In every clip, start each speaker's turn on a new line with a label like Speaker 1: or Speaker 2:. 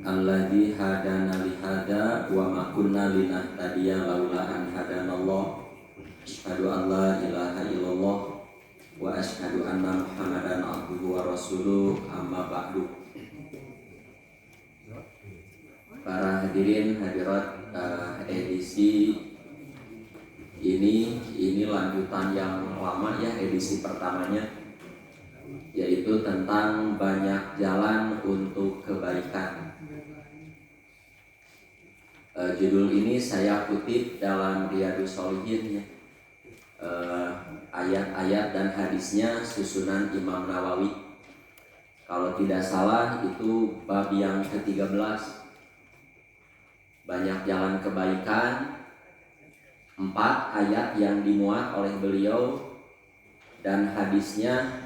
Speaker 1: alladzi hadana li hada wa ma kunna linahtadiya laula an hadanallah. Asyhadu an la ilaha illallah wa asyhadu anna Muhammadan abduhu wa rasuluh, amma ba'du. Para hadirin hadirat, edisi ini lanjutan yang lama ya, edisi pertamanya, yaitu tentang banyak jalan untuk kebaikan. Judul ini saya kutip dalam Riyadhus Shalihin ya. Ayat-ayat dan hadisnya susunan Imam Nawawi. Kalau tidak salah itu bab yang ke-13. Banyak jalan kebaikan, 4 ayat yang dimuat oleh beliau, dan hadisnya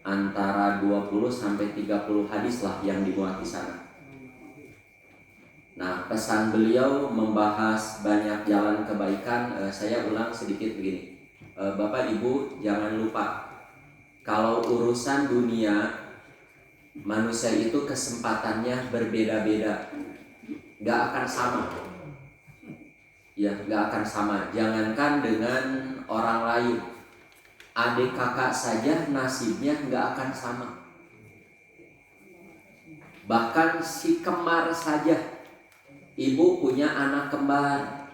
Speaker 1: antara 20 sampai 30 hadis lah yang dimuat di sana. Nah, pesan beliau membahas banyak jalan kebaikan. Saya ulang sedikit begini. Bapak Ibu jangan lupa, kalau urusan dunia, manusia itu kesempatannya berbeda-beda, gak akan sama. Ya, gak akan sama. Jangankan dengan orang lain, adik kakak saja nasibnya gak akan sama. Bahkan si kembar saja, ibu punya anak kembar,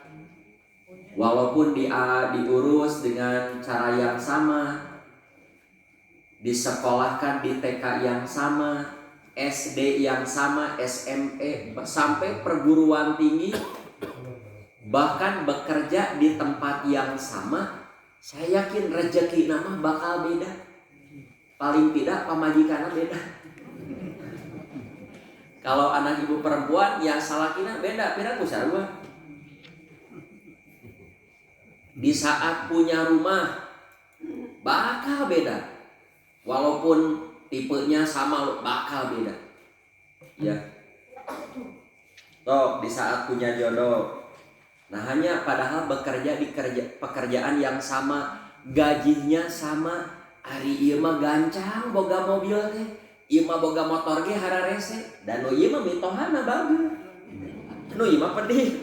Speaker 1: walaupun diurus dengan cara yang sama, disekolahkan di TK yang sama, SD yang sama, SME, sampai perguruan tinggi, bahkan bekerja di tempat yang sama, saya yakin rezeki nama bakal beda. Paling tidak pamajikannya beda. Kalau anak ibu perempuan yang salakina beda, pirang sarua. Di saat punya rumah bakal beda. Walaupun tipenya sama bakal beda. Ya. Toh di saat punya jodoh. Nah, hanya padahal bekerja di pekerjaan yang sama, gajinya sama, ari ieu mah gancang boga mobil teh. Ieu mah boga motor ge hararese, dan nu ieu mah mitohana bagus. Nu ieu mah pedih.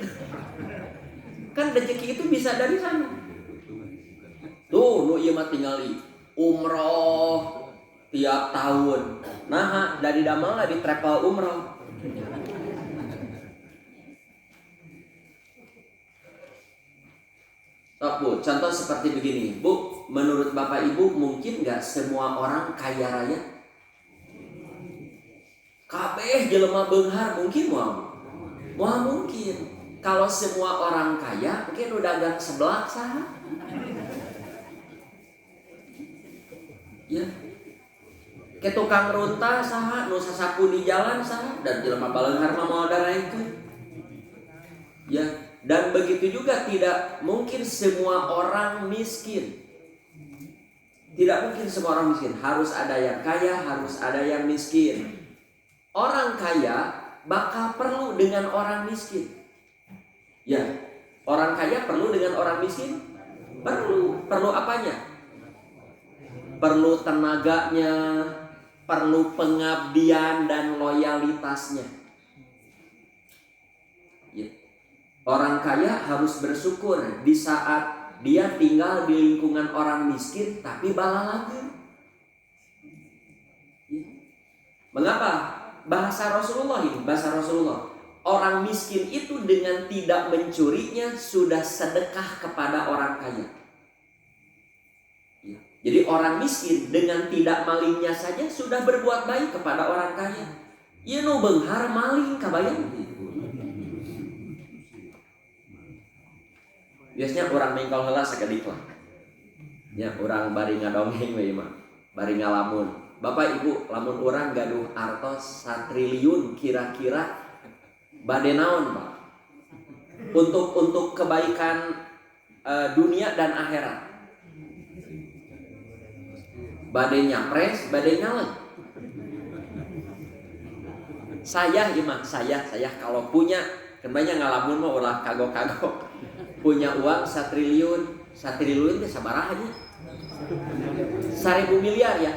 Speaker 1: Kan rezeki itu bisa dari sana. Tuh, nu ieu mah tingali umroh tiap tahun. Nah, dari damel di travel umroh. Tok Bu, contoh seperti begini. Bu, menurut Bapak Ibu mungkin gak semua orang kaya raya? Kabeh jelema beunghar mungkin moal mungkin. Kalau semua orang kaya mungkin udah dagang seblak saha. Ya. Ke tukang runta saha, nu sasapu di jalan saha, dan jelema baleunghar mah moal daraekeun. Ya, dan begitu juga tidak mungkin semua orang miskin. Tidak mungkin semua orang miskin, harus ada yang kaya, harus ada yang miskin. Orang kaya bakal perlu dengan orang miskin. Ya, orang kaya perlu dengan orang miskin? Perlu apanya? Perlu tenaganya, perlu pengabdian dan loyalitasnya. Ya. Orang kaya harus bersyukur di saat dia tinggal di lingkungan orang miskin, tapi balalageun. Ya. Mengapa? Bahasa Rasulullah ini, bahasa Rasulullah. Orang miskin itu dengan tidak mencurinya sudah sedekah kepada orang kaya. Ya. Jadi orang miskin dengan tidak malingnya saja sudah berbuat baik kepada orang kaya. Ieu nu beunghar maling kabayang. Biasanya orang mengkol heula sakedik lah. Ya, orang bari ngadongeng we mah, bari ngalamun. Bapak Ibu, lamun orang gaduh artos 1 triliun kira-kira bade naon, Pak? Untuk kebaikan dunia dan akhirat. Bade nyapres, bade nyalek. Saya kalau punya, kan banyak ngalamun mah ulah kagok-kagok. Punya uang 1 triliun itu sabaraha aja? 1.000 miliar ya.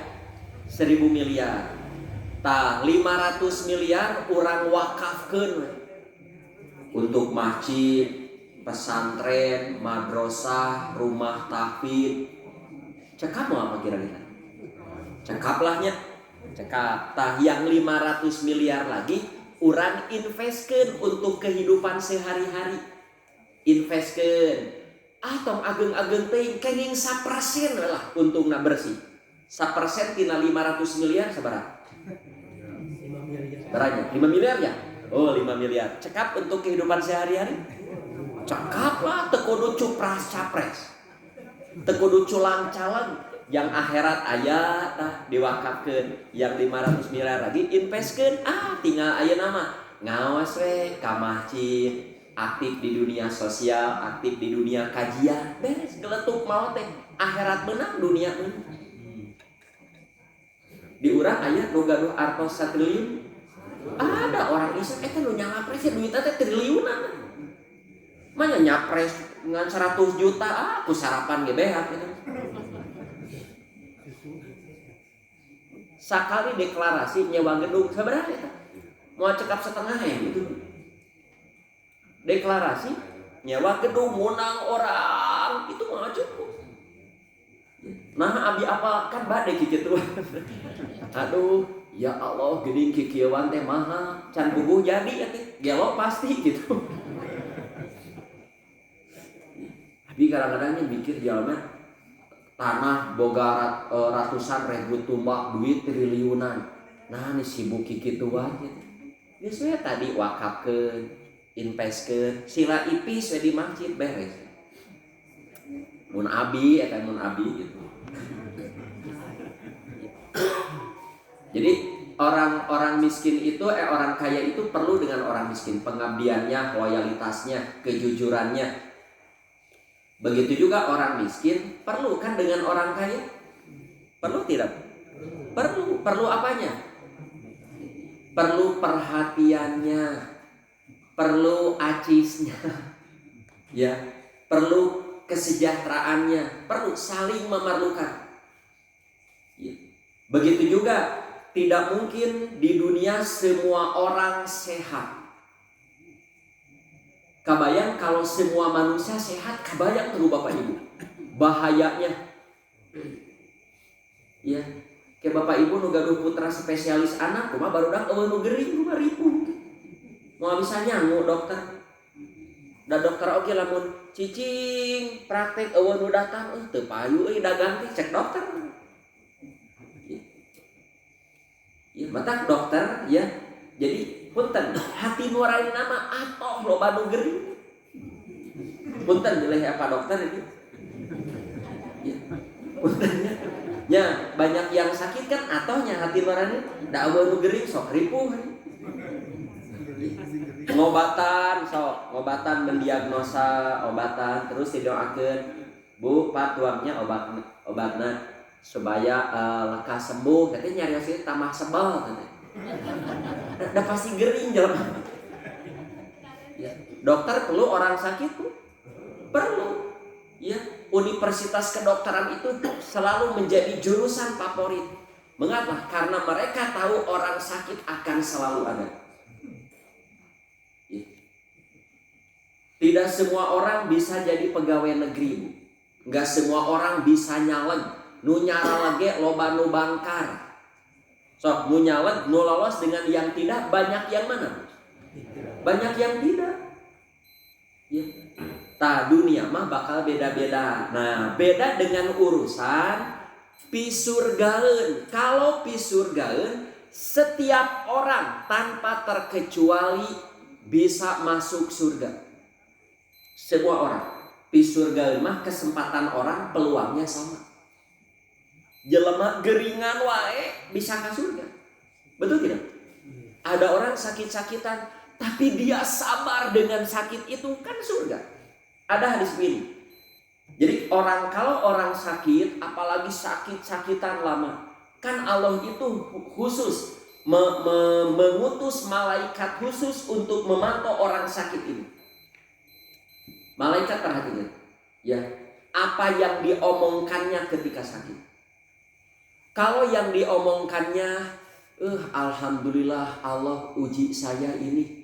Speaker 1: 1.000 miliar. Tah 500 miliar urang wakafkeun untuk masjid, pesantren, madrasah, rumah tahfidz. Cekap mau apa kira-kira? Cekaplahnya. Cekap. Tah yang 500 miliar lagi urang investkeun untuk kehidupan sehari-hari. Investkeun. Tong ageng-ageng teh kenging 1% lah untungna bersih. 1% tina 500 miliar sabaraha?
Speaker 2: 5 miliar.
Speaker 1: Beranya? 5 miliar ya? Oh 5 miliar. Cekap untuk kehidupan sehari-hari? Cekap lah. Teu kudu cupras capres. Teu kudu culang calang. Yang akhirat aya tah diwakafkeun. Yang 500 miliar lagi investkeun. Tinggal aya nama ngawas we ka masjid, aktif di dunia sosial, aktif di dunia kajian. Beres geletuk maot teh. Akhirat menang, dunia menang. Di urang aya nu gaduh artos 1 triliun. Ada orang iseng eta nu nyapres duitna teh triliunan. Manya nyapres ngan 100 juta ku sarapan ge behat gitu. Sakali deklarasi nyewa gedung sabaraha eta? Moal cekap setengah gitu. Deklarasi nyewa gedung menang orang itu mah cukup. Nah abi apa kan bade kitu. Aduh, ya Allah geuning kikieuan teh mahal, can bubuh jadi atuh. Gelo pasti gitu. Tapi kadang-kadang mikir jalma tanah boga ratusan ribu tumbak duit triliunan. Nah ini sibuk kikituan gitu. Geus we tadi wakafkeun, investkeun, sila ipis we di masjid beres. Mun abi eta mun abi gitu. Jadi orang miskin itu orang kaya itu perlu dengan orang miskin, pengabdiannya, loyalitasnya, kejujurannya. Begitu juga orang miskin perlu kan dengan orang kaya? Perlu tidak? Perlu apanya? Perlu perhatiannya, perlu acisnya, ya, perlu kesejahteraannya, perlu saling memerlukan. Ya. Begitu juga tidak mungkin di dunia semua orang sehat. Kabayang kalau semua manusia sehat, kabayang tuh Bapak Ibu bahayanya. Ya, kayak Bapak Ibu nu gaduh putra spesialis anak, kumaha barudak eueuh nu gering kumaha ripuh. Moal bisa nyangu dokter. Da dokter oge lamun cicing praktek eueuh nu datang teu payu euy dagang teh cek dokter. Ya, matak dokter ya. Jadi punten hati nurani nama atoh loba nu gering. Punten milih apa dokter ini? Ya. Punten ya, banyak yang sakit kan atohnya hati nurani da eueuh nu gering sok ripuh. Ngobatan mendiagnosa obatan terus didoakeun Bu Pak tuangnya obatna supaya lekas sembuh. Katanya nyariosnya tambah sebel katanya. Udah pasti gering jelema. Ya, dokter perlu orang sakit tuh. Perlu. Ya, universitas kedokteran itu selalu menjadi jurusan favorit. Mengapa? Karena mereka tahu orang sakit akan selalu ada. Ya. Tidak semua orang bisa jadi pegawai negeri, Bu. Enggak semua orang bisa nyaleg. Nu nyara lagi loba nu bangkar. Sok nu nyaleg nu lolos dengan yang tidak banyak yang mana? Banyak yang tidak. Ya. Tah dunia mah bakal beda-beda. Nah, beda dengan urusan pisurgaeun. Kalau pisurgaeun setiap orang tanpa terkecuali bisa masuk surga. Semua orang. Pisurgaeun mah kesempatan orang peluangnya sama. Jelema geringan wae bisa ke surga. Betul tidak? Ada orang sakit-sakitan tapi dia sabar dengan sakit itu kan surga. Ada hadis ini. Jadi kalau orang sakit apalagi sakit-sakitan lama, kan Allah itu khusus mengutus malaikat khusus untuk memantau orang sakit ini. Malaikat perhatikan ya, apa yang diomongkannya ketika sakit. Kalau yang diomongkannya Alhamdulillah Allah uji saya ini.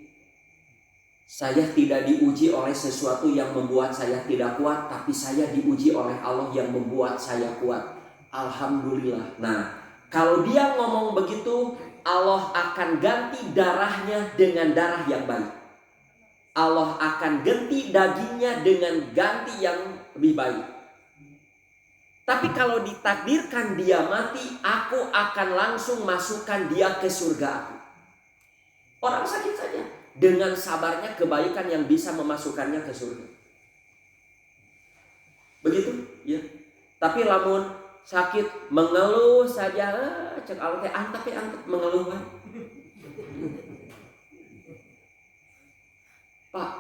Speaker 1: Saya tidak diuji oleh sesuatu yang membuat saya tidak kuat, tapi saya diuji oleh Allah yang membuat saya kuat. Alhamdulillah. Nah, kalau dia ngomong begitu, Allah akan ganti darahnya dengan darah yang baik. Allah akan ganti dagingnya dengan ganti yang lebih baik. Tapi kalau ditakdirkan dia mati, aku akan langsung masukkan dia ke surga aku. Orang sakit saja. Dengan sabarnya kebaikan yang bisa memasukkannya ke surga. Begitu, ya. Tapi lamun sakit mengeluh saja, cek Allah teh antep mengeluh kan. Pak,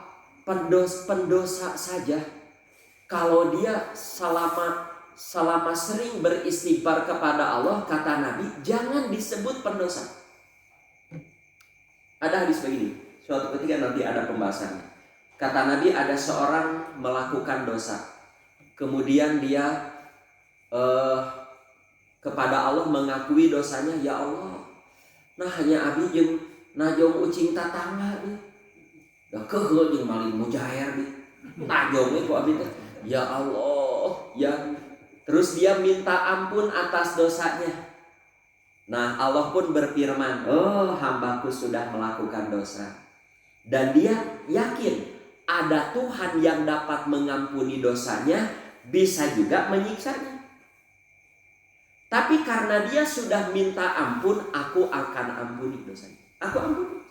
Speaker 1: pendosa saja kalau dia selama sering beristighfar kepada Allah, kata Nabi, jangan disebut pendosa. Ada hadis begini. Suatu ketika nanti ada pembahasannya. Kata Nabi, ada seorang melakukan dosa. Kemudian dia kepada Allah mengakui dosanya. Ya Allah, nah hanya abi jeung najong ucing tatangga nih. Da keheul jeung maling mujair nih. Najong ku abi teh. Ya Allah, ya. Terus dia minta ampun atas dosanya. Nah, Allah pun berfirman, hambaku sudah melakukan dosa. Dan dia yakin ada Tuhan yang dapat mengampuni dosanya, bisa juga menyiksanya. Tapi karena dia sudah minta ampun, aku akan ampuni dosanya. Aku ampuni.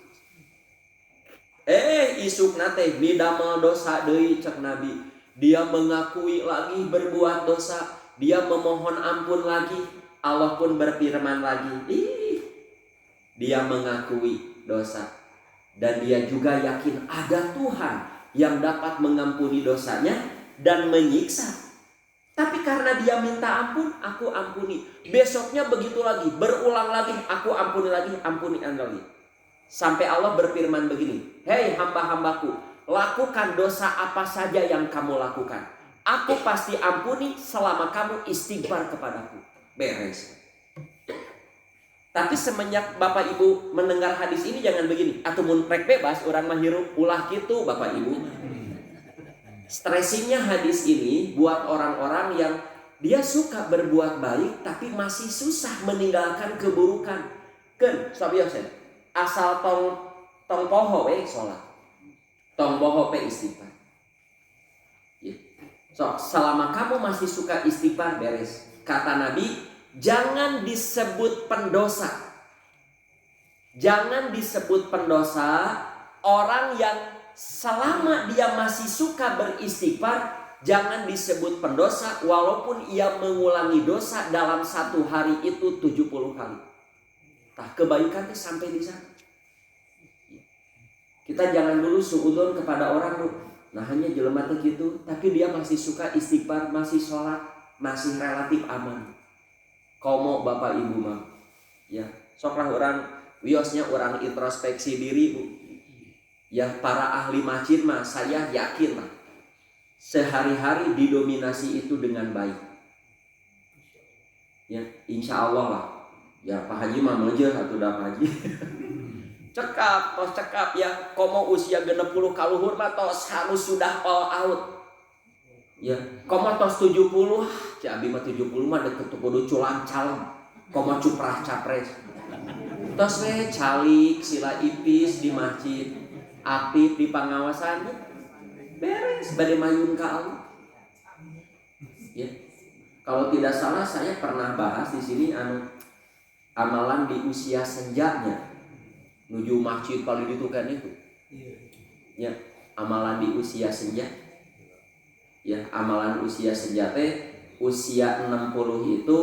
Speaker 1: Isukna teh midamel dosa deui cek Nabi. Dia mengakui lagi berbuat dosa, dia memohon ampun lagi. Allah pun berfirman lagi, dia mengakui dosa. Dan dia juga yakin ada Tuhan yang dapat mengampuni dosanya dan menyiksa. Tapi karena dia minta ampun, aku ampuni. Besoknya begitu lagi, berulang lagi, aku ampuni lagi, ampuni lagi. Sampai Allah berfirman begini, hei hamba-hambaku, lakukan dosa apa saja yang kamu lakukan. Aku pasti ampuni selama kamu istighfar kepadaku. Beres. Tapi semenjak Bapak Ibu mendengar hadis ini jangan begini. Atumun prek bebas orang mah hirup ulah gitu Bapak Ibu. Stressingnya hadis ini buat orang-orang yang dia suka berbuat baik tapi masih susah meninggalkan keburukan. Kan, sabiyosen. Asal tong poho we salat. Tong poho pe istighfar. So, selama kamu masih suka istighfar beres. Kata Nabi, jangan disebut pendosa. Jangan disebut pendosa orang yang selama dia masih suka beristighfar, jangan disebut pendosa walaupun ia mengulangi dosa dalam satu hari itu 70 kali. Nah, kebaikannya sampai di sana. Kita jangan dulu suudzon kepada orang tuh. Nah, hanya jelema teh gitu, tapi dia masih suka istighfar, masih sholat, masih relatif aman. Komo Bapak Ibu mah, ya soklah orang wiosnya orang introspeksi diri Bu. Ya para ahli masjid mah saya yakin mah sehari-hari didominasi itu dengan baik. Ya insya Allah lah. Ya Pak Haji mah meujeuh atuh da Pak Haji. Cekap ya komo usia 60 kaluhur mah tos harus sudah all out. Ya, komo tos 70, abi mah 70 mah deket kudu culang calem. Komo cuprah capres. Tos we calik sila ipis di masjid, aktif di pengawasan. Beres bade mayun ka Allah. Ya. Kalau tidak salah saya pernah bahas di sini amalan di usia senjanya. Nuju masjid paling itu kan itu. Ya, amalan di usia senja. Ya, amalan usia senja teh usia 60 itu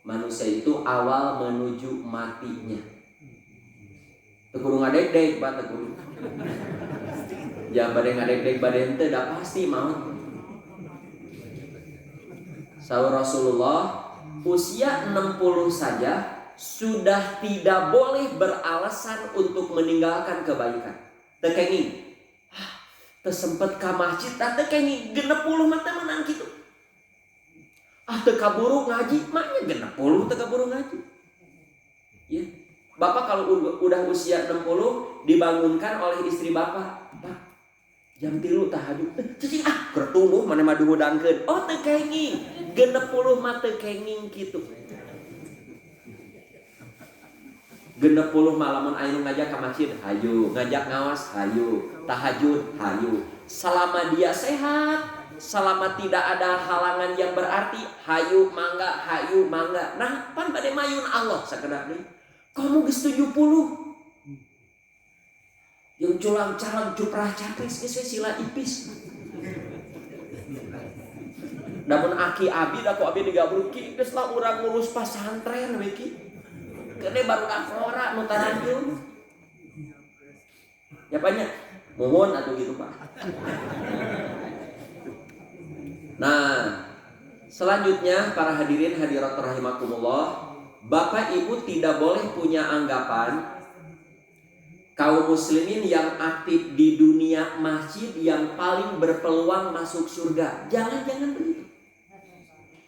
Speaker 1: manusia itu awal menuju matinya. Teu kudu ngadeg-deg ba teu kudu. Ya bade ngadeg-deg bade henteu da pasti maut. Saur Rasulullah usia 60 saja sudah tidak boleh beralasan untuk meninggalkan kebaikan. Teu kenging. Teu sempet ka masjid, teu kenging 60 mah teh menang kitu. Teu kaburu ngaji, mah nya 60 teu kaburu ngaji. Ya. Bapak kalau udah usia 60 dibangunkan oleh istri bapak, Pak, jam 3 tahajud. Cicing kertuluh mana mah duhudangkeun. Oh teu kenging. 60 mah teu kenging kitu. 60 malamun aya ngajak ka masjid, hayu, ngajak ngawas, hayu, tahajud, hayu. Selama dia sehat, selama tidak ada halangan yang berarti, hayu mangga, hayu mangga. Nah, pan bade mayun Allah sakedak deui. Kamu geus 70. Yang culang calang cuprah capres geus sila ipis. Namun aki abi da ku abi digabruk ki geus lah urang ngurus pasantren we ki. Kene baru flora nu taranjung. Ya banyak. Mohon atau gitu Pak. Nah, selanjutnya para hadirin hadirat rahimakumullah, Bapak Ibu tidak boleh punya anggapan kaum muslimin yang aktif di dunia masjid yang paling berpeluang masuk surga. Jangan begitu.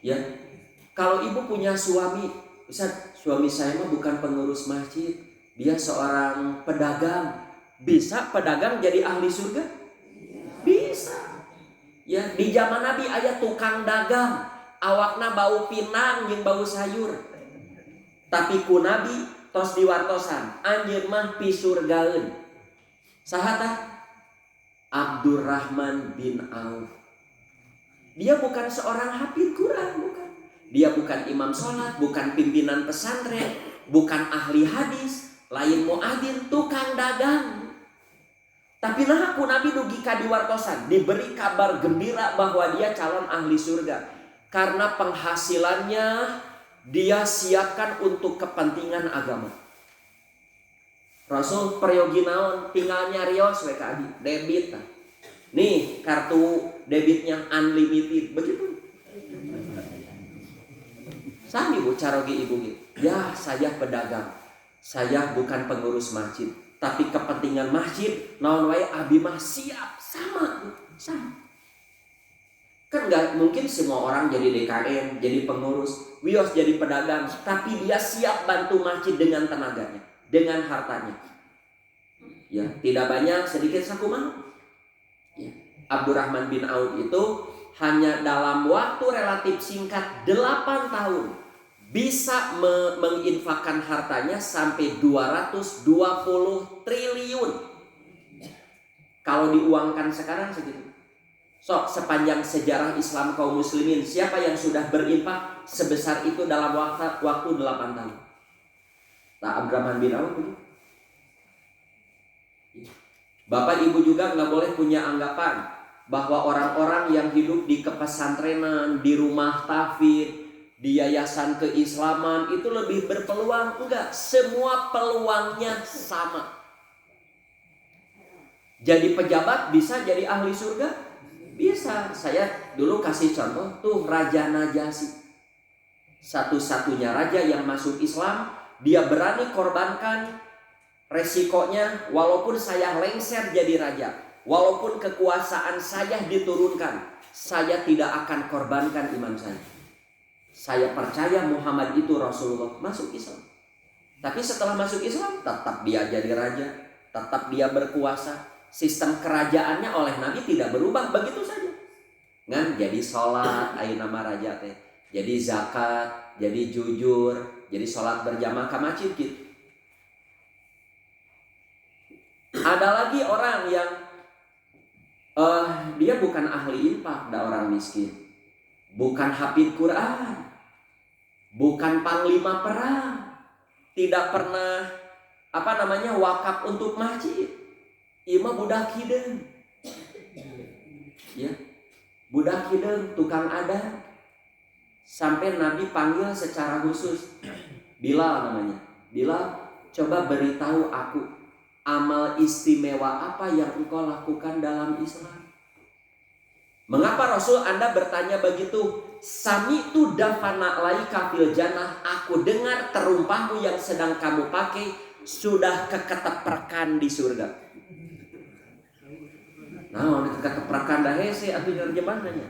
Speaker 1: Ya. Kalau ibu punya suami, Ustaz, suami saya mah bukan pengurus masjid, dia seorang pedagang. Bisa pedagang jadi ahli surga? Bisa. Ya, di zaman Nabi aya tukang dagang, awakna bau pinang jeung bau sayur. Tapi ku Nabi tos diwartosan, anjeun mah pisurgaeun. Saha tah? Abdurrahman bin Auf. Dia bukan seorang hafid Quran, bukan. Dia bukan imam sholat, bukan pimpinan pesantren, bukan ahli hadis, lain muadzin, tukang dagang. Tapi nah aku Nabi dugi ka diwartosan, diberi kabar gembira bahwa dia calon ahli surga. Karena penghasilannya dia siapkan untuk kepentingan agama. Rasul peryogi naon, tinggal nyarios we ka abi, debit. Nih kartu debitnya unlimited, begitu. Sami bu carogi ibu gitu. Ya saya pedagang, saya bukan pengurus masjid, tapi kepentingan masjid naon wae abi mah siap, sama. Kan nggak mungkin semua orang jadi DKM, jadi pengurus, wios jadi pedagang, tapi dia siap bantu masjid dengan tenaganya, dengan hartanya. Ya tidak banyak, sedikit sakumaha. Ya. Abdurrahman bin Auf itu hanya dalam waktu relatif singkat 8 tahun bisa menginfakkan hartanya sampai 220 triliun. Kalau diuangkan sekarang segitu. Sok sepanjang sejarah Islam kaum muslimin, siapa yang sudah berinfak sebesar itu dalam waktu 8 tahun? Nah, Abdurrahman bin Auf. Bapak ibu juga nggak boleh punya anggapan bahwa orang-orang yang hidup di kepesantrenan, di rumah tahfidz, di yayasan keislaman itu lebih berpeluang. Enggak, semua peluangnya sama. Jadi pejabat bisa jadi ahli surga? Bisa. Saya dulu kasih contoh tuh Raja Najasyi. Satu-satunya raja yang masuk Islam, dia berani korbankan resikonya, walaupun saya lengser jadi raja, walaupun kekuasaan saya diturunkan, saya tidak akan korbankan iman saya. Saya percaya Muhammad itu Rasulullah, masuk Islam. Tapi setelah masuk Islam, tetap dia jadi raja, tetap dia berkuasa. Sistem kerajaannya oleh Nabi tidak berubah, begitu saja. Ngan jadi sholat, ayo nama raja teh. Jadi zakat, jadi jujur, jadi sholat berjamaah ke masjid gitu. Ada lagi orang yang dia bukan ahli infak, ada orang miskin, bukan hafid Quran, bukan panglima perang, tidak pernah wakaf untuk masjid. Ieu mah budak hideung. Ya. Budak hideung, tukang adat. Sampai Nabi panggil secara khusus. Bilal namanya. Bilal, coba beritahu aku amal istimewa apa yang engkau lakukan dalam Islam. Mengapa Rasul Anda bertanya begitu? Sami'tu dafana laika fil jannah. Aku dengar terumpahmu yang sedang kamu pakai sudah keketeperkan di surga. Nah, keketeperkan dah hese atuh terjemahannya.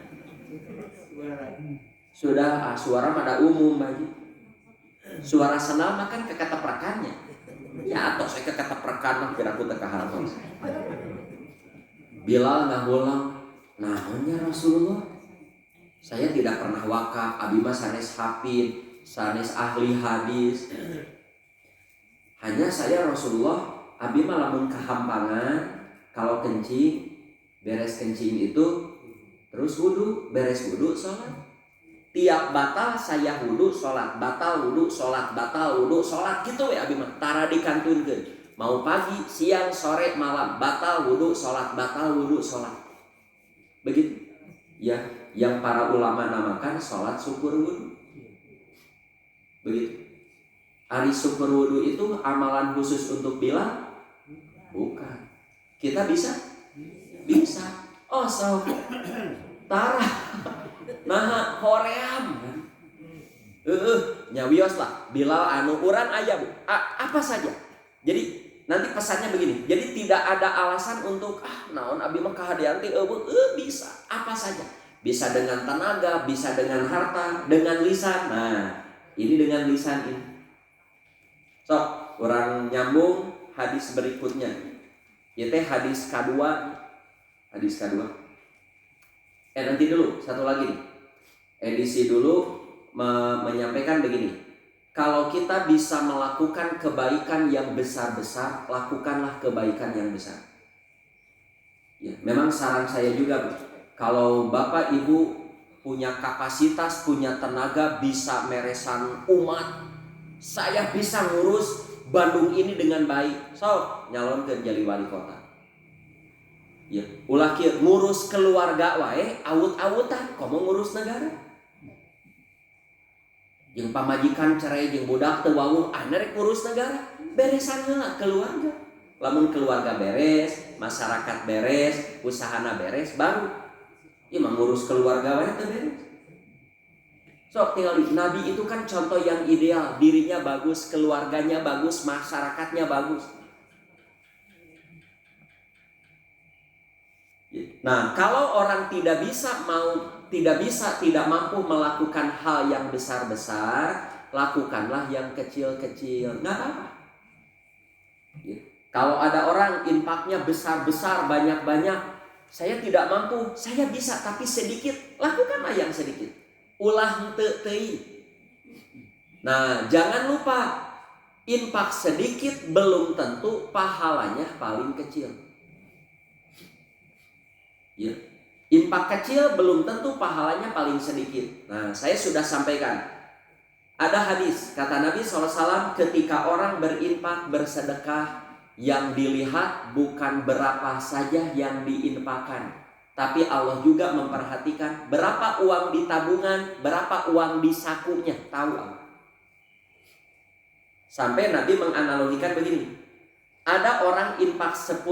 Speaker 1: Sudah suara pada umum bagi. Suara senal makan keketeperkannya. Ya atau saya keketeprekan mah kira aku teka hartos. Bilal ngahulang, naonnya Rasulullah? Saya tidak pernah wakaf, abi mah sanes hafid, sanes ahli hadis. Hanya saya Rasulullah, abi mah lamun kehampangan, kalau kencing, beres kencing itu terus wudu, beres wudu sholat. Tiap batal saya wudu sholat, batal wudu sholat, batal wudu sholat gitu ya abi mah. Tara dikantunkeun. Mau pagi, siang, sore, malam, batal wudu sholat, batal wudu sholat. Begitu. Ya, yang para ulama namakan sholat syukur wudu. Begitu. Ari syukur wudu itu amalan khusus untuk Bilal? Bukan. Kita bisa? Bisa. Oh, so tara. Nah, hoream. Nyawios lah. Bilal anu urang aya Bu. Apa saja. Jadi nanti pesannya begini. Jadi tidak ada alasan untuk naon abi mah kahadian teh bisa apa saja. Bisa dengan tenaga, bisa dengan harta, dengan lisan. Nah, ini dengan lisan ini. So, orang nyambung hadis berikutnya. Itu hadis kedua. Hadis kedua. Nanti dulu satu lagi nih. Edisi dulu menyampaikan begini. Kalau kita bisa melakukan kebaikan yang besar-besar, lakukanlah kebaikan yang besar. Ya, memang saran saya juga, kalau Bapak Ibu punya kapasitas, punya tenaga, bisa meresan umat, saya bisa ngurus Bandung ini dengan baik. So, nyalon ke jadi wali kota. Ya, ulah kieu ngurus keluarga wae awut-awutan, komo ngurus negara. Jeung pamajikan cerai jeung budak teu wawuh rek ngurus negara, beresan heula keluarga. Lamun keluarga beres, masyarakat beres, usahana beres, baru ieu mah ngurus keluarga wae teu beres. Sok tinggal Nabi itu kan contoh yang ideal, dirinya bagus, keluarganya bagus, masyarakatnya bagus. Nah, kalau orang tidak mampu melakukan hal yang besar-besar, lakukanlah yang kecil-kecil. Nggak apa-apa. Kalau ada orang infaknya besar-besar, banyak-banyak, saya tidak mampu, saya bisa tapi sedikit, lakukanlah yang sedikit. Ulah henteu teuing. Nah, jangan lupa, infak sedikit belum tentu pahalanya paling kecil. Ya. Infak kecil belum tentu pahalanya paling sedikit. Nah, saya sudah sampaikan. Ada hadis, kata Nabi SAW, ketika orang berinfak, bersedekah, yang dilihat bukan berapa saja yang diinfakkan, tapi Allah juga memperhatikan berapa uang di tabungan, berapa uang di sakunya. Tahu Allah. Sampai Nabi menganalogikan begini. Ada orang infak 10.000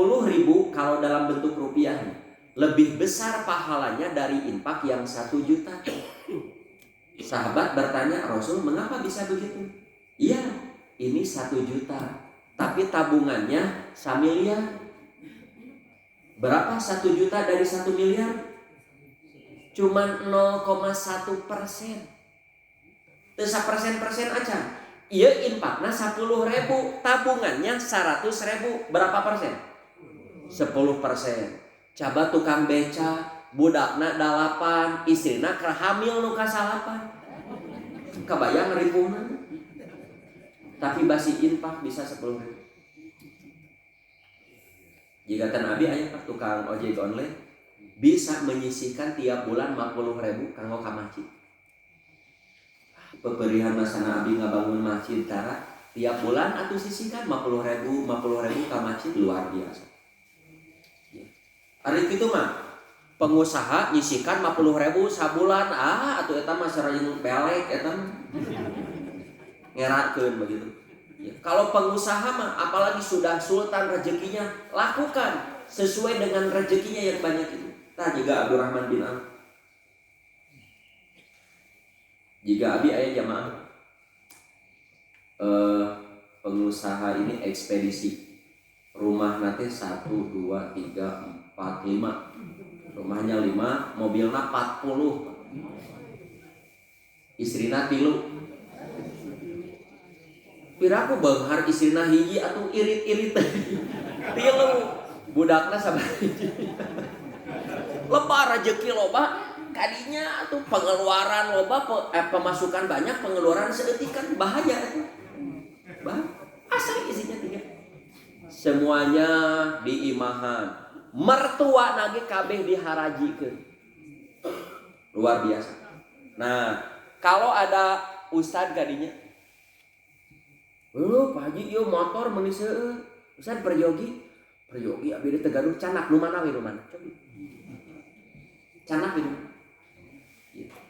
Speaker 1: kalau dalam bentuk rupiah, lebih besar pahalanya dari infak yang 1 juta. Sahabat bertanya, Rasul, mengapa bisa begitu? Iya, ini 1 juta, tapi tabungannya 1 miliar. Berapa 1 juta dari 1 miliar? Cuman 0,1%. Tesa persen aja. Iya infaknya 10.000, tabungannya 100.000. Berapa persen? 10%. Coba tukang beca, budakna 8, istrina hamil nu ka 8. Kebayang ribuan. Tapi basi infak bisa 10.000. Jika tan abi aya tukang ojek online bisa menyisihkan tiap bulan 50.000 kanggo ka masjid. Peperihan masana abi ngabangun masjid tara tiap bulan atuh sisihkan 50.000 ka masjid, luar biasa. Hari itu mah pengusaha nyisikan 50.000 sabulan, atuh eta mah sareng pelek eta ngerakeun begitu. Ya, kalau pengusaha mah apalagi sudah sultan rezekinya, lakukan sesuai dengan rezekinya yang banyak itu. Tah juga Abdurrahman bin Auf. Jika abi aya jamaah pengusaha ini ekspedisi. Rumah nanti 1 2 3 4 5. Rumahnya 5, mobilnya 40. Istrina 3. Piraku beunghar istrina hiji atuh irit-irit. Tilu budakna sabaraha. Lebar rezeki loba kadinya atuh pengeluaran loba pemasukan banyak pengeluaran sedeutikan bahaya atuh. Asli isinya tiga. Semuanya diimahan. Mertua nage kabeh diharajikeun. Luar biasa. Nah, kalau ada ustad kadinya, Pak Haji ieu motor meuni seueur. Ustad peryogi abi di Tegaduh canak nu mana we nu mana? Coba. Canak itu.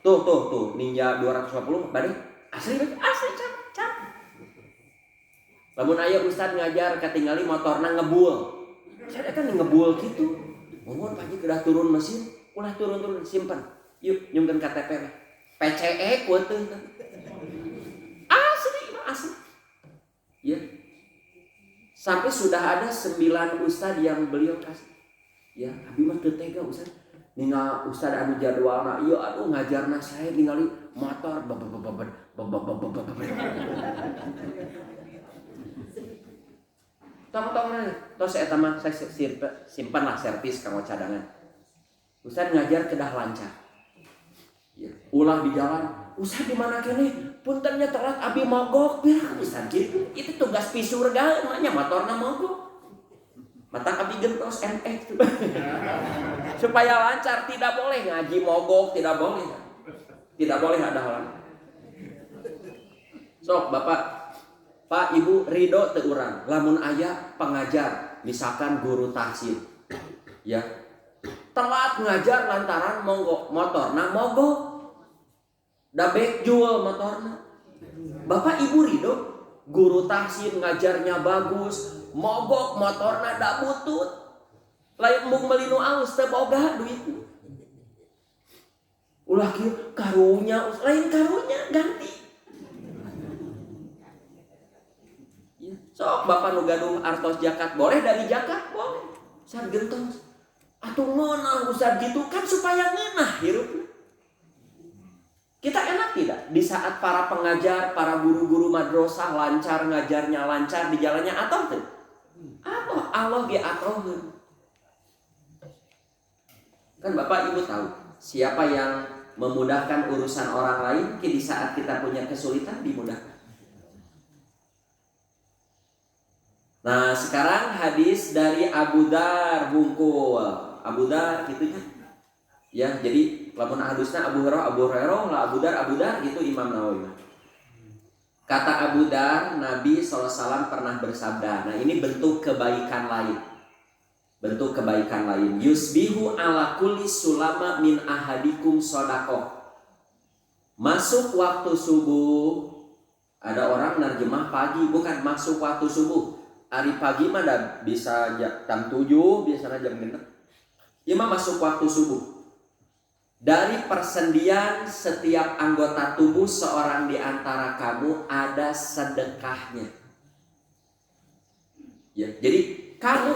Speaker 1: Tuh Ninja 250 bade asli canak. Lamun aya ustad ngajar katingali motorna ngebul. Saya kan ngebul gitu. Mohon Pak Haji kedah turun mesin, ulah turun simpen. Yuk nyungkeun KTP we. PCE ku teuh. Asli. Ya. Sampai sudah ada 9 ustad yang beliau kasih. Ya, abi mah teu tega ustad. Ninggal ustad anu jadwalna ieu aduh ngajarna saya ningali motor Tong tos eta mah saya simpan lah servis kanggo cadangan. Ustad ngajar kedah lancar. Ya, ulah di jalan, ustad di mana kene? Puntennya telat abi mogok, biar ustad gitu. Itu tugas pisurga namanya motorna mogok. Mata abi gentos MX supaya lancar, tidak boleh ngaji mogok, tidak boleh. Tidak boleh ada hal. Sok Bapak, Pak Ibu ridho teu urang lamun aya pengajar, misalkan guru tahsin. Ya. Telat ngajar lantaran motorna mogok. Da bekjul motorna. Bapak Ibu ridho guru tahsin ngajarnya bagus, mogok motorna da butut. Lain mung meuli nu alus teu boga duit. Ulah kieu karunya, lain karunya ganti. Ya, sok Bapak nu gaduh artos zakat boleh dari zakat boleh. Sar gentos. Atuh ngeunah usah gitu kan supaya ngeunah hirupna. Kita enak tidak di saat para pengajar, para guru-guru madrasah lancar ngajarnya, lancar di jalannya atoh tuh? Apa? Allah ge atoheun. Kan Bapak Ibu tahu siapa yang memudahkan urusan orang lain di saat kita punya kesulitan dimudahkan. Nah, sekarang hadis dari Abu Dar bungkul. Abu Dar gitu kan. Ya, jadi lamun hadisna Abu Hurairah lah Abu Dar itu Imam Nawawi. Kata Abu Dar, Nabi SAW pernah bersabda. Nah, ini bentuk kebaikan lain. Bentuk kebaikan lain. Yusbihu ala kulli sulama min ahadikum shadaqah. Masuk waktu subuh. Ada orang nerjemah pagi, bukan masuk waktu subuh. Hari pagi mah bisa jam 7, biasanya jam 6. Imam masuk waktu subuh. Dari persendian setiap anggota tubuh seorang di antara kamu ada sedekahnya. Ya, jadi kamu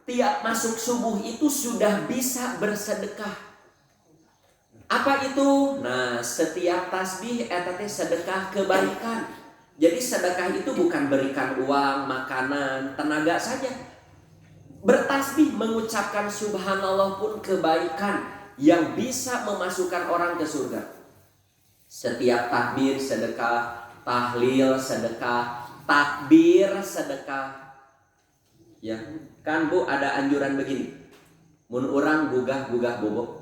Speaker 1: tiap masuk subuh itu sudah bisa bersedekah. Apa itu? Nah, setiap tasbih eta teh sedekah kebaikan. Jadi sedekah itu bukan berikan uang, makanan, tenaga saja. Bertasbih mengucapkan subhanallah pun kebaikan yang bisa memasukkan orang ke surga. Setiap takbir sedekah, tahlil sedekah, takbir sedekah. Ya, kan Bu ada anjuran begini. Mun urang gugah bobok.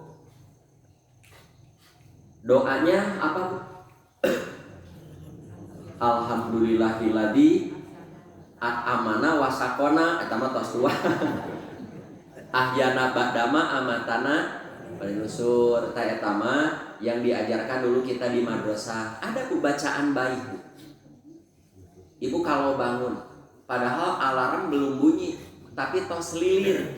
Speaker 1: Doanya apa Bu? Alhamdulillahilladzi amana wasakona eta mah tos tua. Ahyana ba'dama amatana balinusur ta eta mah yang diajarkan dulu kita di madrasah. Ada Bu bacaan baik Bu. Ibu kalau bangun padahal alarm belum bunyi tapi tos lilir.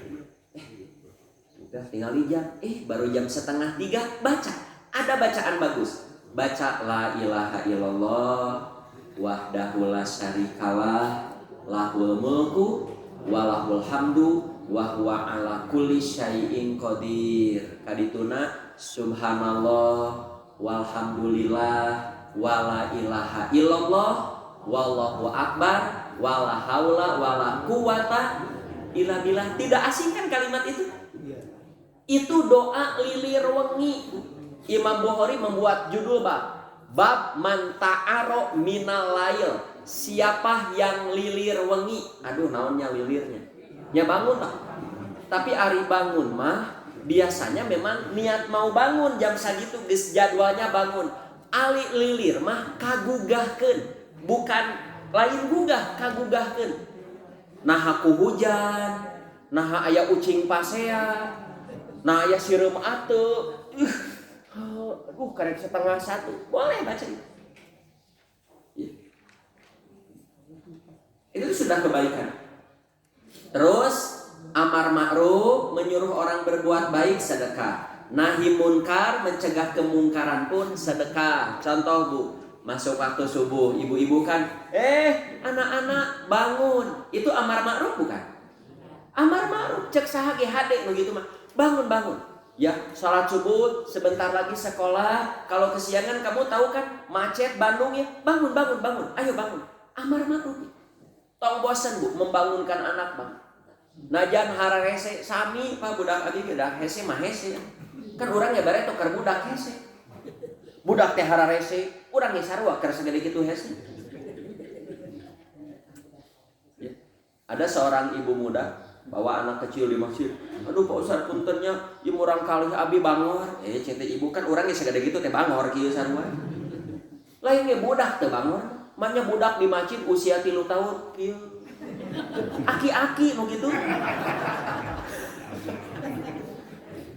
Speaker 1: Udah tinggal jam. Baru jam 2:30 baca. Ada bacaan bagus. Baca la ilaha illallah wahdahu la syarikalah lahul mulku walahul hamdu wa huwa ala kulli syai'in qadir. Kadituna subhanallah walhamdulillah wala ilaha illallah wallahu akbar, wala haula wala quwata illa billah. Tidak asing kan kalimat itu?
Speaker 2: Iya.
Speaker 1: Itu doa lilir wengi. Imam Bukhari membuat judul bab man ta'aro minal lail. Siapa yang lilir wengi? Aduh, naonnya lilirnya? Ya bangun lah. Tapi ari bangun mah biasanya memang niat mau bangun jam sagitu geus jadwalnya bangun. Ali lilir mah kagugahkeun, bukan lain gugah, kagugahkeun. Nah ku hujan, nah aya ucing pasea, nah aya sireum ateu. Karek 12:30. Boleh baca itu. Itu sudah kebaikan. Terus amar ma'ruf, menyuruh orang berbuat baik, sedekah. Nahi munkar, mencegah kemungkaran pun sedekah. Contoh Bu, masuk waktu subuh, ibu-ibu kan, anak-anak bangun. Itu amar ma'ruf bukan? Amar ma'ruf, cek saha ge hade begitu mah. Bangun. Ya, salat subuh, sebentar lagi sekolah. Kalau kesiangan kamu tahu kan macet Bandung ya. Bangun. Ayo bangun. Amar ma'ruf. Tong bosan Bu membangunkan anak Bang. Najan hararese sami Pak budak abi gedah hese mah hese. Kan urang ya bare tukar budak hese. Budak teh hararese, urang ge sarua keur sagede kitu hese. Ya. Ada seorang ibu muda bawa anak kecil di masjid. Aduh Pak Ustaz puntennya ieu urang kalih abi bangor. Cete ibu kan urang ge sagede kitu teh bangor kieu sarua. Lain ge budak teh bangor. Manya budak di masjid usia 3 tahun kieu. Aki-aki nu kitu.